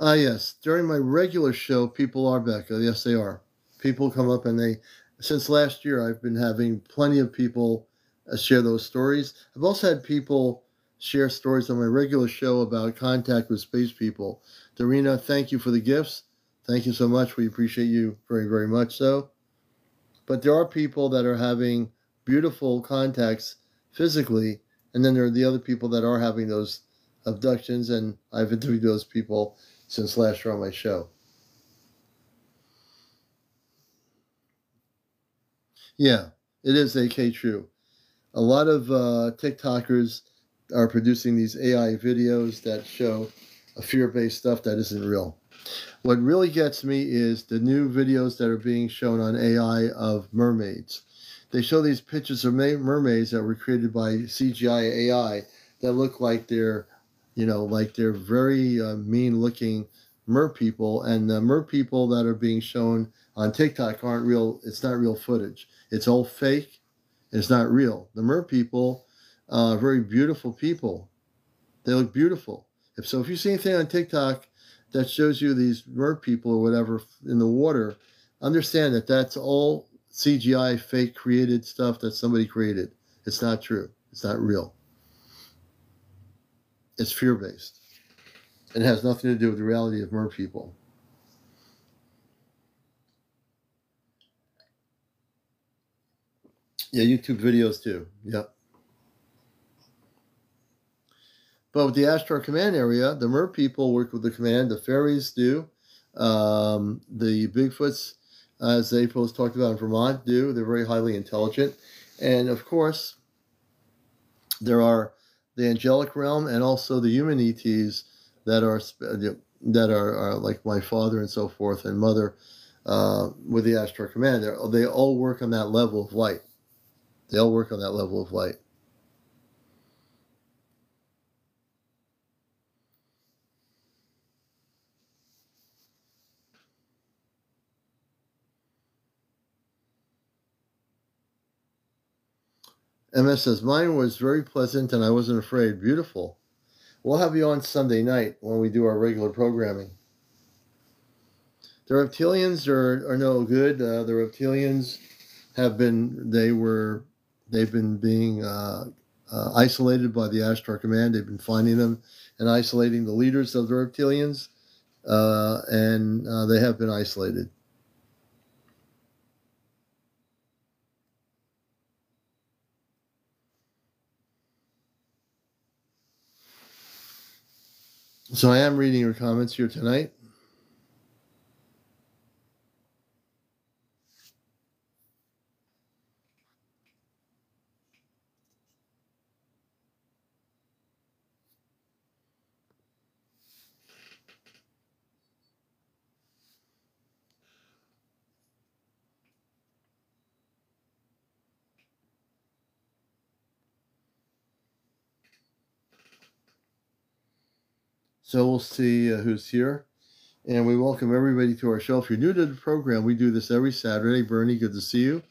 Yes. During my regular show, people are back. Yes, they are. People come up and since last year, I've been having plenty of people share those stories. I've also had people share stories on my regular show about contact with space people. Darina, thank you for the gifts. Thank you so much. We appreciate you very, very much so. But there are people that are having beautiful contacts physically, and then there are the other people that are having those abductions, and I've interviewed those people since last year on my show. Yeah, it is AK true. A lot of TikTokers are producing these AI videos that show a fear-based stuff that isn't real. What really gets me is the new videos that are being shown on AI of mermaids. They show these pictures of mermaids that were created by CGI AI that look like they're, like they're very mean-looking mer people, and the mer people that are being shown on TikTok aren't real. It's not real footage. It's all fake. And it's not real. The mer people are very beautiful people. They look beautiful. If you see anything on TikTok that shows you these mer people or whatever in the water, understand that that's all CGI, fake created stuff that somebody created. It's not true. It's not real. It's fear-based. It has nothing to do with the reality of mer people. Yeah, YouTube videos too. Yep. But with the Ashtar Command area, the mer people work with the command. The fairies do. The Bigfoots, as April's talked about in Vermont, do. They're very highly intelligent. And of course, there are the angelic realm and also the human ETs that are like my father and so forth and mother with the Ashtar Command. They all work on that level of light. They all work on that level of light. MS says, mine was very pleasant and I wasn't afraid. Beautiful. We'll have you on Sunday night when we do our regular programming. The reptilians are no good. The reptilians have been, they've been being isolated by the Ashtar Command. They've been finding them and isolating the leaders of the reptilians, and they have been isolated. So I am reading your comments here tonight. So we'll see who's here. And we welcome everybody to our show. If you're new to the program, we do this every Saturday. Bernie, good to see you.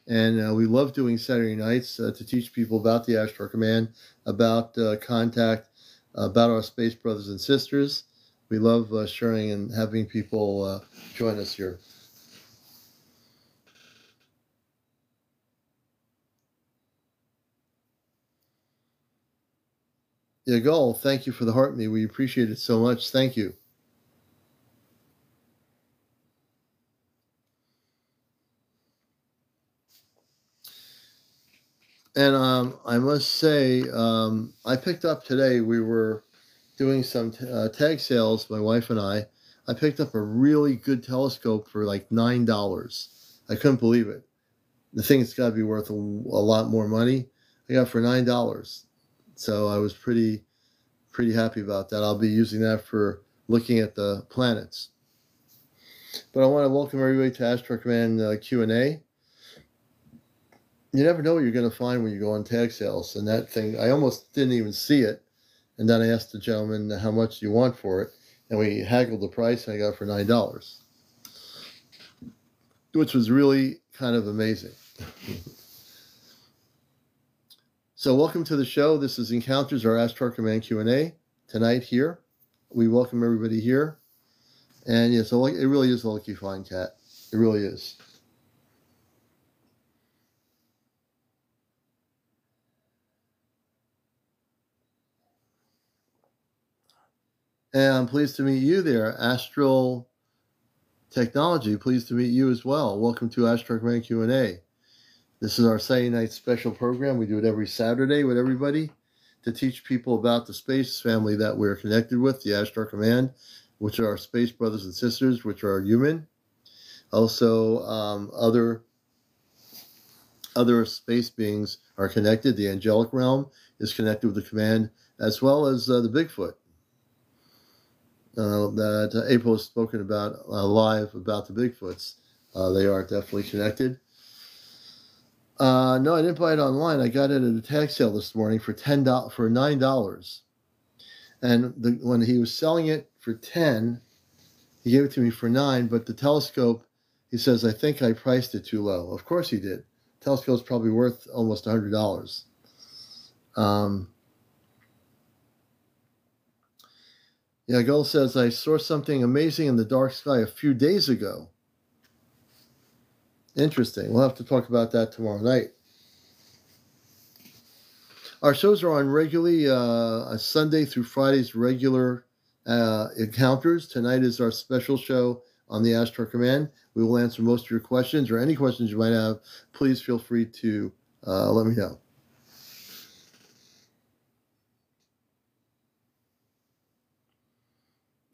And we love doing Saturday nights to teach people about the Ashtar Command, about contact, about our space brothers and sisters. We love sharing and having people join us here. Yagal, thank you for the heart me. We appreciate it so much. Thank you. And I must say, I picked up today, we were doing some tag sales, my wife and I. I picked up a really good telescope for like $9. I couldn't believe it. The thing's got to be worth a lot more money. I got it for $9. So I was pretty happy about that. I'll be using that for looking at the planets. But I want to welcome everybody to Ashtar Command Q&A. You never know what you're going to find when you go on tag sales. And that thing, I almost didn't even see it. And then I asked the gentleman how much you want for it. And we haggled the price and I got it for $9. Which was really kind of amazing. So welcome to the show. This is Encounters, our Ashtar Command Q&A tonight here. We welcome everybody here. And yeah, so it really is a lucky find, Cat. It really is. And I'm pleased to meet you there, Astral Technology. Pleased to meet you as well. Welcome to Ashtar Command Q&A. This is our Saturday night special program. We do it every Saturday with everybody to teach people about the space family that we're connected with, the Ashtar Command, which are our space brothers and sisters, which are human. Also, other space beings are connected. The angelic realm is connected with the command, as well as the Bigfoot. That April has spoken about live about the Bigfoots. They are definitely connected. No, I didn't buy it online. I got it at a tag sale this morning for $9. And when he was selling it for $10, he gave it to me for $9. But the telescope He says, I think I priced it too low. Of course he did. Telescope's probably worth almost $100. Yeah, Gold says, I saw something amazing in the dark sky a few days ago. Interesting. We'll have to talk about that tomorrow night. Our shows are on regularly Sunday through Friday's regular encounters. Tonight is our special show on the Ashtar Command. We will answer most of your questions, or any questions you might have. Please feel free to let me know.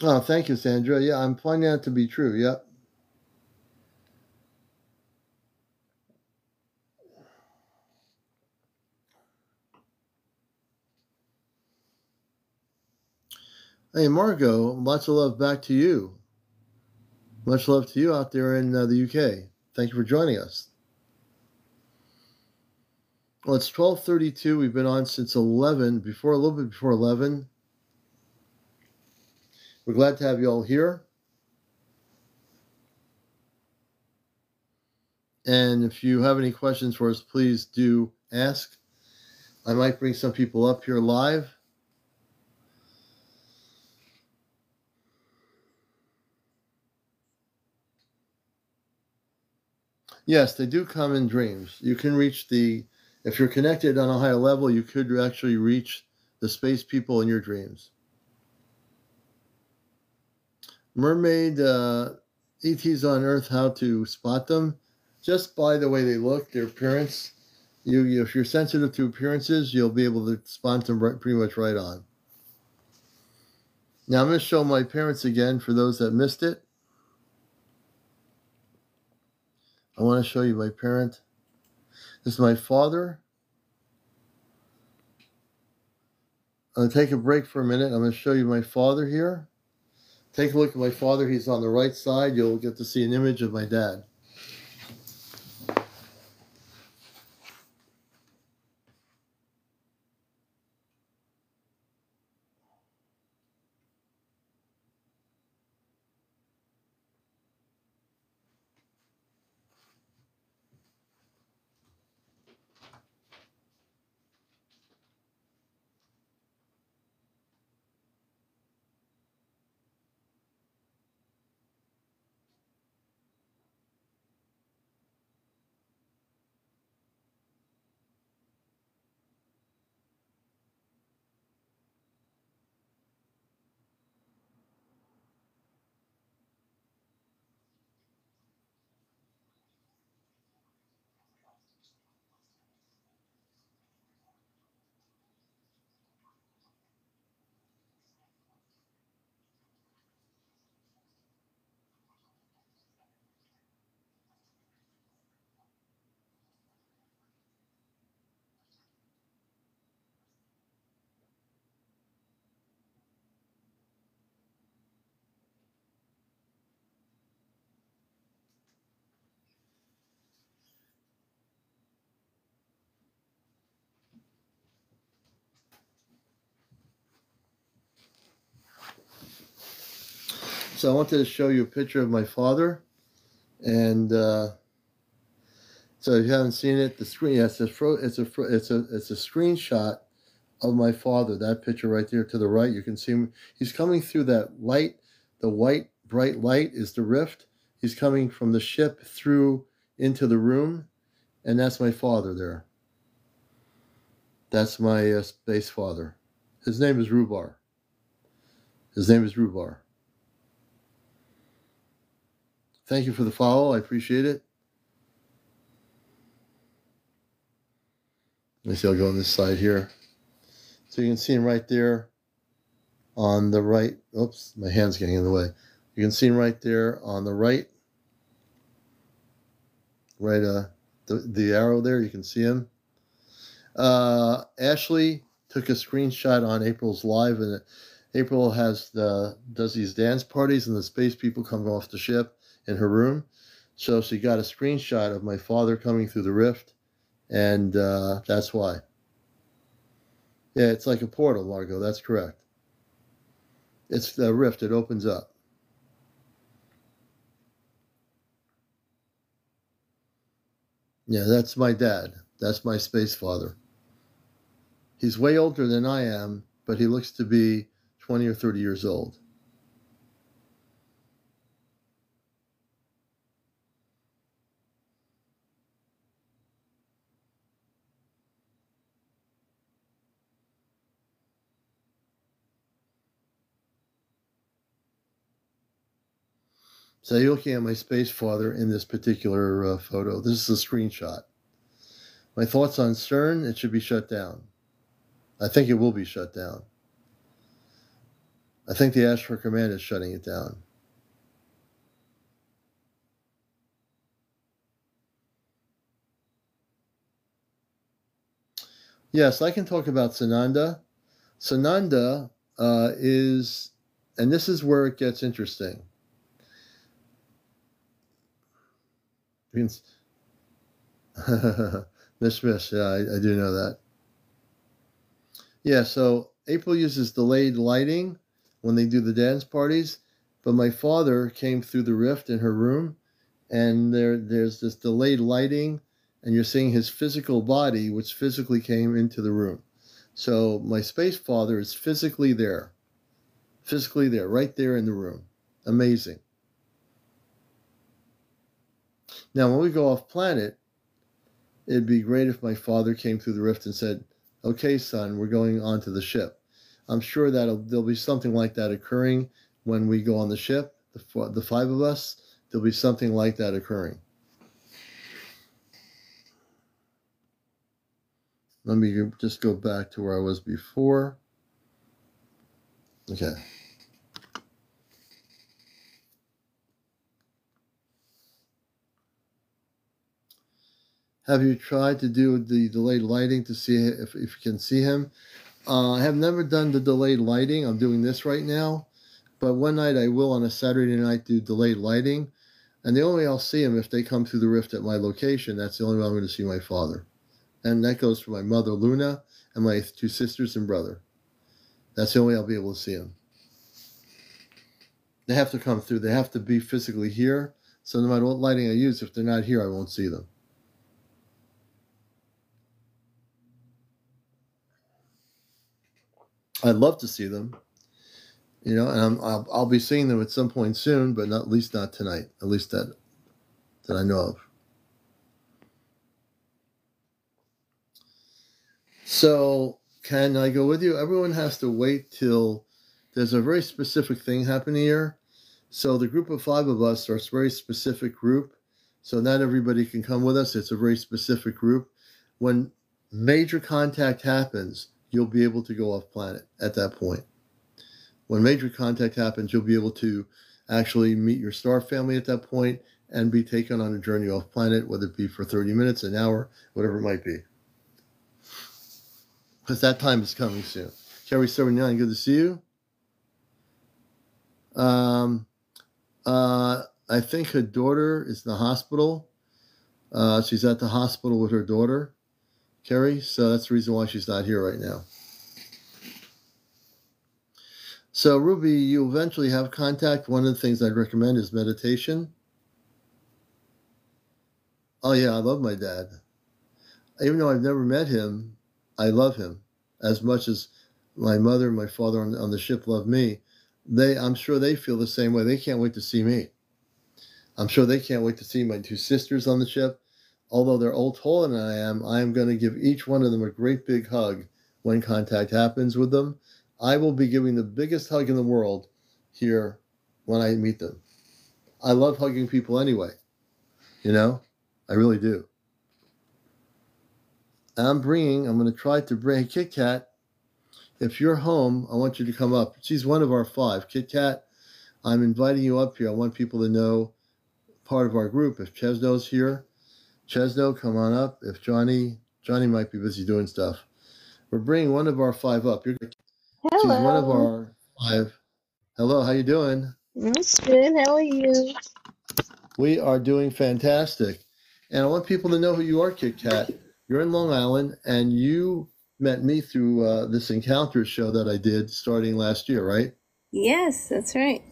Oh, thank you, Sandra. Yeah, I'm finding that to be true. Yep. Hey, Margot, lots of love back to you. Much love to you out there in the UK. Thank you for joining us. Well, it's 12:32. We've been on since 11, a little bit before 11. We're glad to have you all here. And if you have any questions for us, please do ask. I might bring some people up here live. Yes, they do come in dreams. You can reach if you're connected on a higher level, you could actually reach the space people in your dreams. Mermaid ETs on Earth, how to spot them? Just by the way they look, their appearance. If you're sensitive to appearances, you'll be able to spot them pretty much right on. Now I'm going to show my parents again for those that missed it. I want to show you my parent. This is my father. I'm going to take a break for a minute. I'm going to show you my father here. Take a look at my father. He's on the right side. You'll get to see an image of my dad. So I wanted to show you a picture of my father. And so if you haven't seen it, the screen, yeah, it's a screenshot of my father. That picture right there to the right, you can see him. He's coming through that light. The white bright light is the rift. He's coming from the ship through into the room, and that's my father there. That's my space father. His name is Rubar. Thank you for the follow. I appreciate it. Let me see. I'll go on this side here. So you can see him right there on the right. Oops, my hand's getting in the way. You can see him right there on the right. The arrow there, you can see him. Ashley took a screenshot on April's live, and April does these dance parties, and the space people come off the ship in her room. So she got a screenshot of my father coming through the rift, and that's why. Yeah, it's like a portal, Margot. That's correct. It's the rift. It opens up. Yeah, that's my dad. That's my space father. He's way older than I am, but he looks to be 20 or 30 years old. So you're looking at my space father in this particular photo. This is a screenshot. My thoughts on CERN, it should be shut down. I think it will be shut down. I think the Ashtar Command is shutting it down. Yes, I can talk about Sananda. Sananda is, and this is where it gets interesting. Mish, yeah, I do know that. Yeah, so April uses delayed lighting when they do the dance parties, but my father came through the rift in her room, and there's this delayed lighting, and you're seeing his physical body, which physically came into the room. So my space father is physically there, right there in the room. Amazing. Now, when we go off planet, it'd be great if my father came through the rift and said, "Okay, son, we're going onto the ship." I'm sure that there'll be something like that occurring when we go on the ship, the five of us. There'll be something like that occurring. Let me just go back to where I was before. Okay. Have you tried to do the delayed lighting to see if you can see him? I have never done the delayed lighting. I'm doing this right now. But one night I will, on a Saturday night, do delayed lighting. And the only way I'll see him if they come through the rift at my location. That's the only way I'm going to see my father. And that goes for my mother, Luna, and my two sisters and brother. That's the only way I'll be able to see him. They have to come through. They have to be physically here. So no matter what lighting I use, if they're not here, I won't see them. I'd love to see them, and I'll be seeing them at some point soon, but at least not tonight. At least that I know of. So, can I go with you? Everyone has to wait till there's a very specific thing happening here. So the group of five of us are a very specific group. So not everybody can come with us. It's a very specific group. When major contact happens, you'll be able to go off planet at that point. When major contact happens, you'll be able to actually meet your star family at that point and be taken on a journey off planet, whether it be for 30 minutes, an hour, whatever it might be. Because that time is coming soon. Carrie 79, good to see you. I think her daughter is in the hospital. She's at the hospital with her daughter, Carrie, so that's the reason why she's not here right now. So, Ruby, you eventually have contact. One of the things I'd recommend is meditation. Oh, yeah, I love my dad. Even though I've never met him, I love him as much as my mother and my father on the ship love me. I'm sure they feel the same way. They can't wait to see me. I'm sure they can't wait to see my two sisters on the ship. Although they're all taller than I am going to give each one of them a great big hug when contact happens with them. I will be giving the biggest hug in the world here when I meet them. I love hugging people anyway. I really do. I'm going to try to bring Kit Kat. If you're home, I want you to come up. She's one of our five. Kit Kat, I'm inviting you up here. I want people to know part of our group. If Chesno's here, Chesno, come on up. If Johnny might be busy doing stuff. We're bringing one of our five up. Hello. She's one of our five. Hello, how you doing? It's good. How are you? We are doing fantastic. And I want people to know who you are, Kit Kat. You're in Long Island, and you met me through this encounter show that I did starting last year, right? Yes, that's right.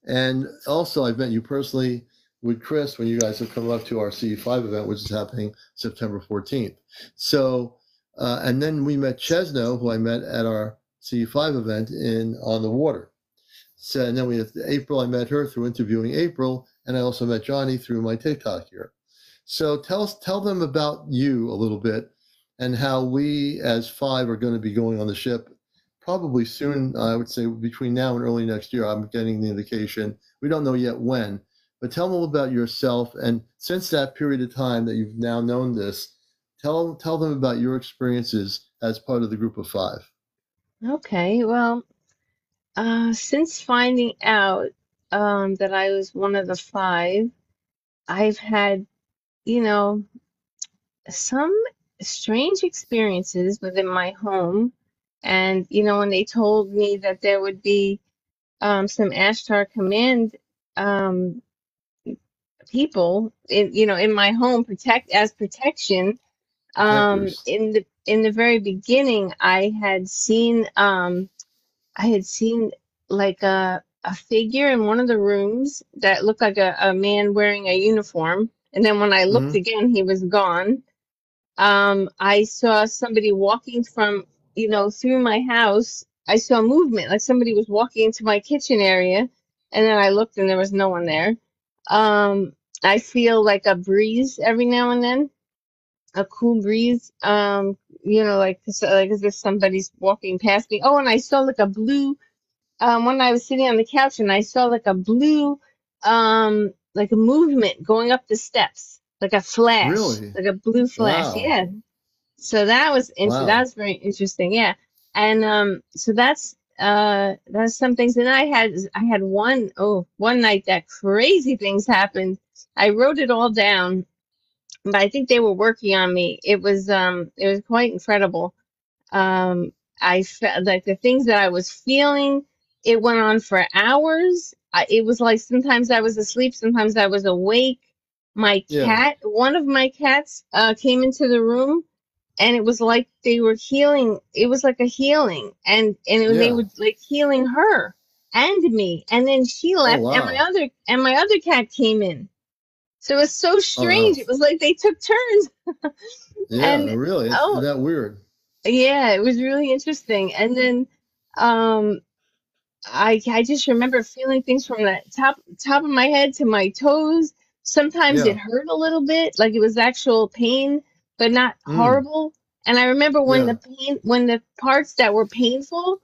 And also, I've met you personally with Chris when you guys have come up to our CE5 event, which is happening September 14th. So, and then we met Chesno, who I met at our CE5 event in on the water. So, and then we have April. I met her through interviewing April, and I also met Johnny through my TikTok here. So tell them about you a little bit and how we as five are going to be going on the ship probably soon. I would say between now and early next year. I'm getting the indication. We don't know yet when, but tell them a little about yourself. And since that period of time that you've now known this, tell them about your experiences as part of the group of five. Okay, well, since finding out that I was one of the five, I've had, you know, some strange experiences within my home. And, when they told me that there would be some Ashtar Command um, people in my home as protection. Protectors. In the very beginning, I had seen like a figure in one of the rooms that looked like a man wearing a uniform. And then when I looked Mm-hmm. again, he was gone. I saw somebody walking through my house. I saw movement, like somebody was walking into my kitchen area, and then I looked and there was no one there. I feel like a breeze every now and then, a cool breeze. Like as if somebody's walking past me. Oh, and I saw like a blue when I was sitting on the couch and I saw like a blue, like a movement going up the steps, like a flash, Really? like a blue flash. Wow. Yeah. So that Wow. was very interesting. Yeah. And so that's some things. And I had one night that crazy things happened. I wrote it all down, but I think they were working on me. It was quite incredible. um, I felt like the things that I was feeling, it went on for hours. It was like sometimes I was asleep, sometimes I was awake. Yeah. One of my cats, came into the room, and it was like they were healing. It was like a healing, they Yeah. were like healing her and me. And then she Oh left, and wow. my other cat came in. So it was so Oh strange. no. It was like they took turns. Yeah. And Really. Isn't oh, that weird? yeah, it was really interesting. And then um I just remember feeling things from the top of my head to my toes. Sometimes it Yeah. hurt a little bit, like it was actual pain, but not Mm. horrible. And I remember Yeah. when the parts that were painful,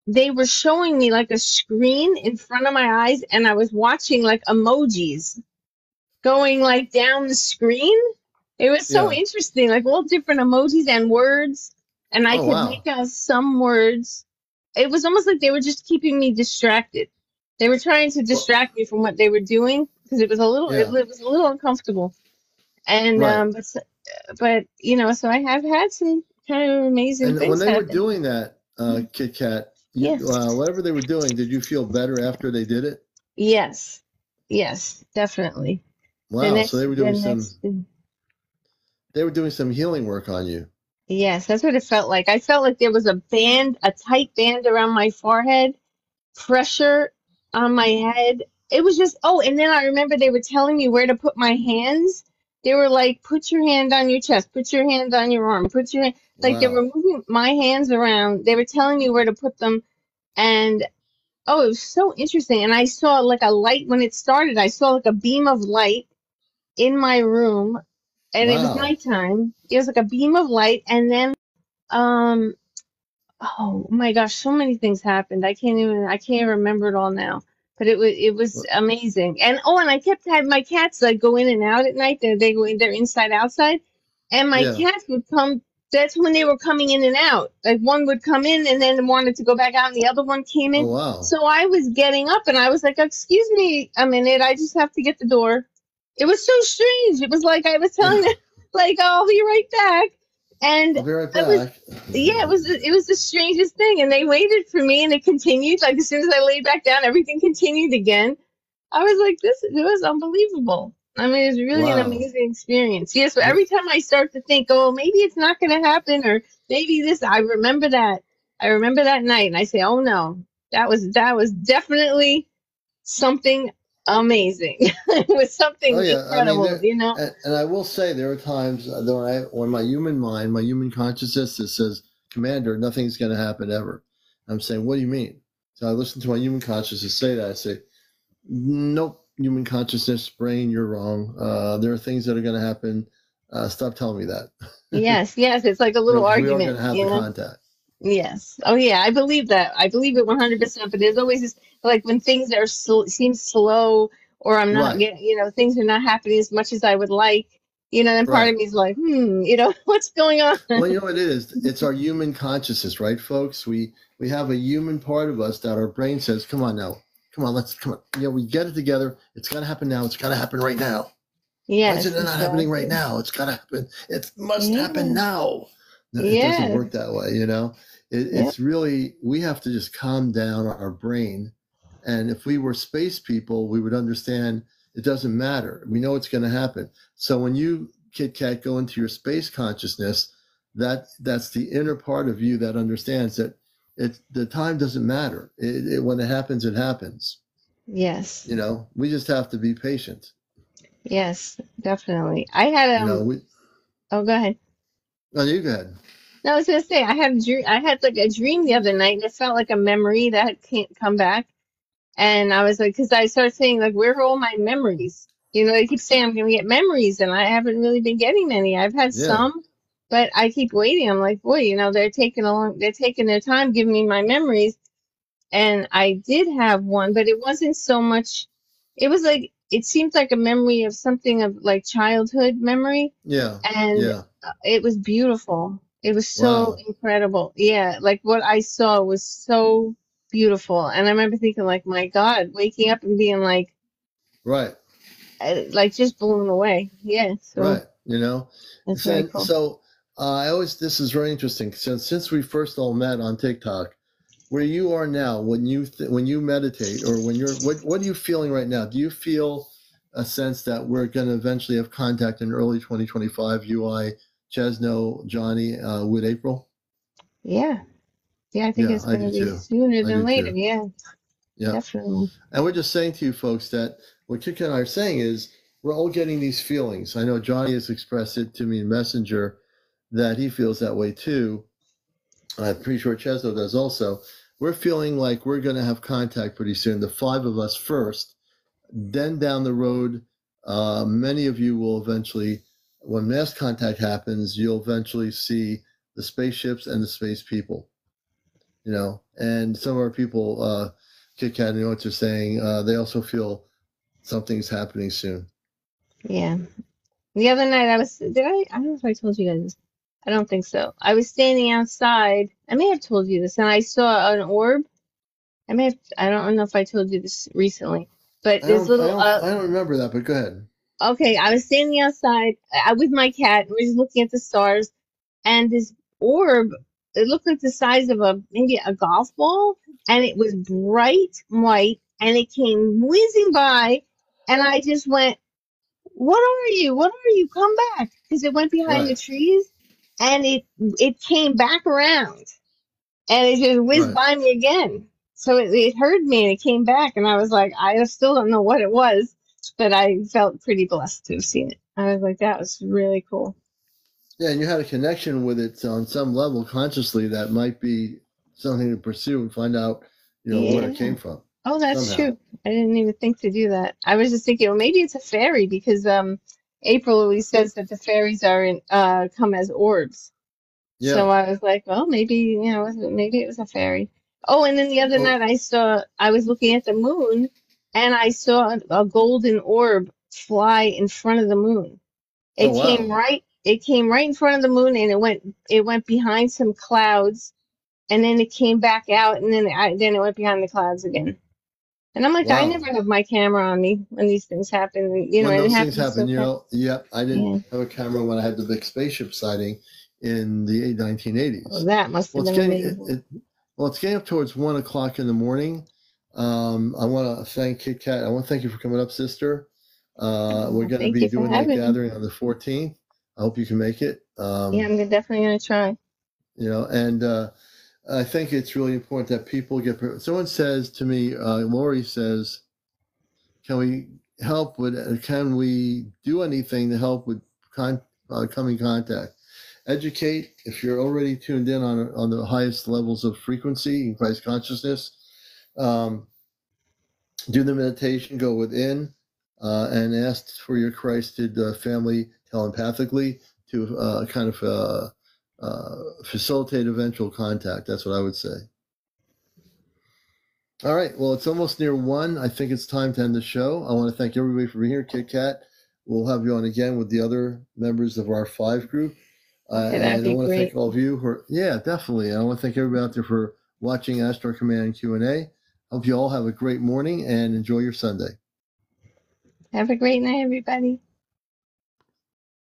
they were showing me like a screen in front of my eyes, and I was watching like emojis going like down the screen. It was so Yeah. interesting, like all different emojis and words, and I Oh could wow. make out some words. It was almost like they were just keeping me distracted. They were trying to Well, distract me from what they were doing because it yeah. was a little uncomfortable. And Right. but so I have had some kind of amazing And when things they were happen. doing that, Kit Kat, Yes, whatever they were doing, did you feel better after they did it? yes, yes, definitely. The Wow. So next, the next. they were doing some healing work on you. Yes, that's what it felt like. I felt like there was a tight band around my forehead, pressure on my head. It was just, oh, and then I remember they were telling me where to put my hands. They were like, put your hand on your chest, put your hand on your arm, put your hand, like they were Wow. moving my hands around. They were telling me where to put them. And oh, it was so interesting. And I saw like a light when it started. I saw like a beam of light in my room, and it was Wow. nighttime. It was like a beam of light. And then, um, oh my gosh, so many things happened. I can't remember it all now. But it was amazing. And oh, and I kept having my cats like go in and out at night. They go in, they're inside outside. And my Yeah. cats would come. That's when they were coming in and out. Like one would come in and then wanted to go back out, and the other one came Oh in. wow. So I was getting up and I was like, "Excuse me a minute, I just have to get the door." It was so strange. It was like I was telling Yeah. them, like, "Oh, I'll be right back." And I'll be right I was back. yeah, it was the strangest thing, and they waited for me, and it continued. Like as soon as I laid back down, everything continued again. I was like, it was unbelievable. I mean, it was really an Wow. amazing experience. Yeah, so What? every time I start to think, oh, maybe it's not going to happen, or maybe this, I remember that. I remember that night, and I say, oh no, that was definitely something. amazing. It was Oh something yeah, I mean incredible, you know? and I will say there are times when my human mind, my human consciousness that says, "Commander, nothing's going to happen ever." I'm saying, "What do you mean?" So I listen to my human consciousness say that. I say, "Nope, human consciousness, brain, you're wrong. There are things that are going to happen. Stop telling me that." Yes, yes, it's like a You know, little because we are going argument, to have you the know? contact. Yes. Oh, yeah, I believe that. I believe it 100%. But there's always this, like when things are seem slow, or I'm not Right, getting, things are not happening as much as I would like, then part right. of me is like, what's going on? Well, you know what it is? It's our human consciousness, right, folks? We have a human part of us that our brain says, "Come on now, come on, let's come on." We get it together. It's got to happen now. It's got to happen right now. Why is it Yes, not happening right exactly. now? It's got to happen. It must happen Yeah. now. No, it doesn't Yes. work that way. Yep. It's really we have to just calm down our brain. And if we were space people, we would understand it doesn't matter. We know it's going to happen. So when you, Kit Kat, go into your space consciousness, that's the inner part of you that understands that the time doesn't matter. When it happens, it happens. Yes. We just have to be patient. Yes, definitely. I had We. oh, go ahead. No, you go ahead. No, I was gonna say I had a dream. I had like a dream the other night, and it felt like a memory that had can't come back. And I was like, because I started saying, like, where are all my memories? They keep saying I'm going to get memories, and I haven't really been getting many. I've had Yeah, some, but I keep waiting. I'm like, boy, they're taking their time giving me my memories. And I did have one, but it wasn't so much, it was like, it seemed like a memory of something of like childhood memory. yeah, And yeah. it was beautiful. It was so Wow. incredible. Yeah, like what I saw was so beautiful. And I remember thinking, like, my God, waking up and being Right, like just blown away. Yeah, so right. that's very So, cool. so I always this is very interesting since we first all met on TikTok. Where you are now, when you meditate, or when you're what are you feeling right now? Do you feel a sense that we're going to eventually have contact in early 2025? UI, Chesno, Johnny, with April. Yeah, yeah, I think Yeah, it's I going do to be too. sooner I than do later. too. Yeah, Yeah. definitely. And we're just saying to you folks that what Kika and I are saying is we're all getting these feelings. I know Johnny has expressed it to me in Messenger that he feels that way too. I'm pretty sure Chesno does also. We're feeling like we're going to have contact pretty soon. The five of us first, then down the road, many of you will eventually, when mass contact happens, you'll eventually see the spaceships and the space people. And some of our people, Kit Kat, you know what they're saying. They also feel something's happening soon. Yeah. The other night I don't know if I told you guys this. I don't think so. I was standing outside. I may have told you this, and I saw an orb. I don't know if I told you this recently, but this little, I don't remember that, but go ahead. okay, I was standing outside with my cat, and we were just looking at the stars, and this orb, it looked like the size of maybe a golf ball, and it was bright white, and it came whizzing by, and I just went, "What are you? What are you? Come back!" Because it went behind the Right, trees, and it came back around, and it just whizzed right. by me again. So it heard me, and it came back, and I was like, I still don't know what it was, but I felt pretty blessed to have seen it. I was like, that was really cool. Yeah, and you had a connection with it on some level consciously that might be something to pursue and find out, where it Yeah. came from Oh, that's somehow. true. I didn't even think to do that. I was just thinking, well, maybe it's a fairy because April always says that the fairies are in come as orbs. So Yeah. I was like, well, maybe, maybe it was a fairy. Oh, and then the other Oh, night I was looking at the moon and I saw a golden orb fly in front of the moon. oh wow. It came right in front of the moon, and it went behind some clouds, and then it came back out, and then it went behind the clouds again. And I'm like, I never Wow. have my camera on me when these things happen, When and it those things happens happen, so fast. yeah, I didn't Yeah. have a camera when I had the big spaceship sighting in the Well, 1980s. that must Well, have it's been getting amazing. it's getting up towards 1 o'clock in the morning. I want to thank Kit Kat. I want to thank you for coming up, sister. We're going to Thank be you for doing that having me. gathering on the 14th. I hope you can make it. Yeah, definitely gonna try. And I think it's really important that people get. Someone says to me, Lori says, Can we help with? Can we do anything to help with coming contact? Educate. If you're already tuned in on the highest levels of frequency in Christ consciousness, um, do the meditation. Go within and ask for your Christed family telepathically to facilitate eventual contact. That's what I would say. All right. Well, it's almost near 1. I think it's time to end the show. I want to thank everybody for being here. Kit Kat, we'll have you on again with the other members of our 5 group. Okay, that'd And I be want to thank great. all of you yeah, definitely. I want to thank everybody out there for watching Ashtar Command Q&A. Hope you all have a great morning and enjoy your Sunday. Have a great night, everybody.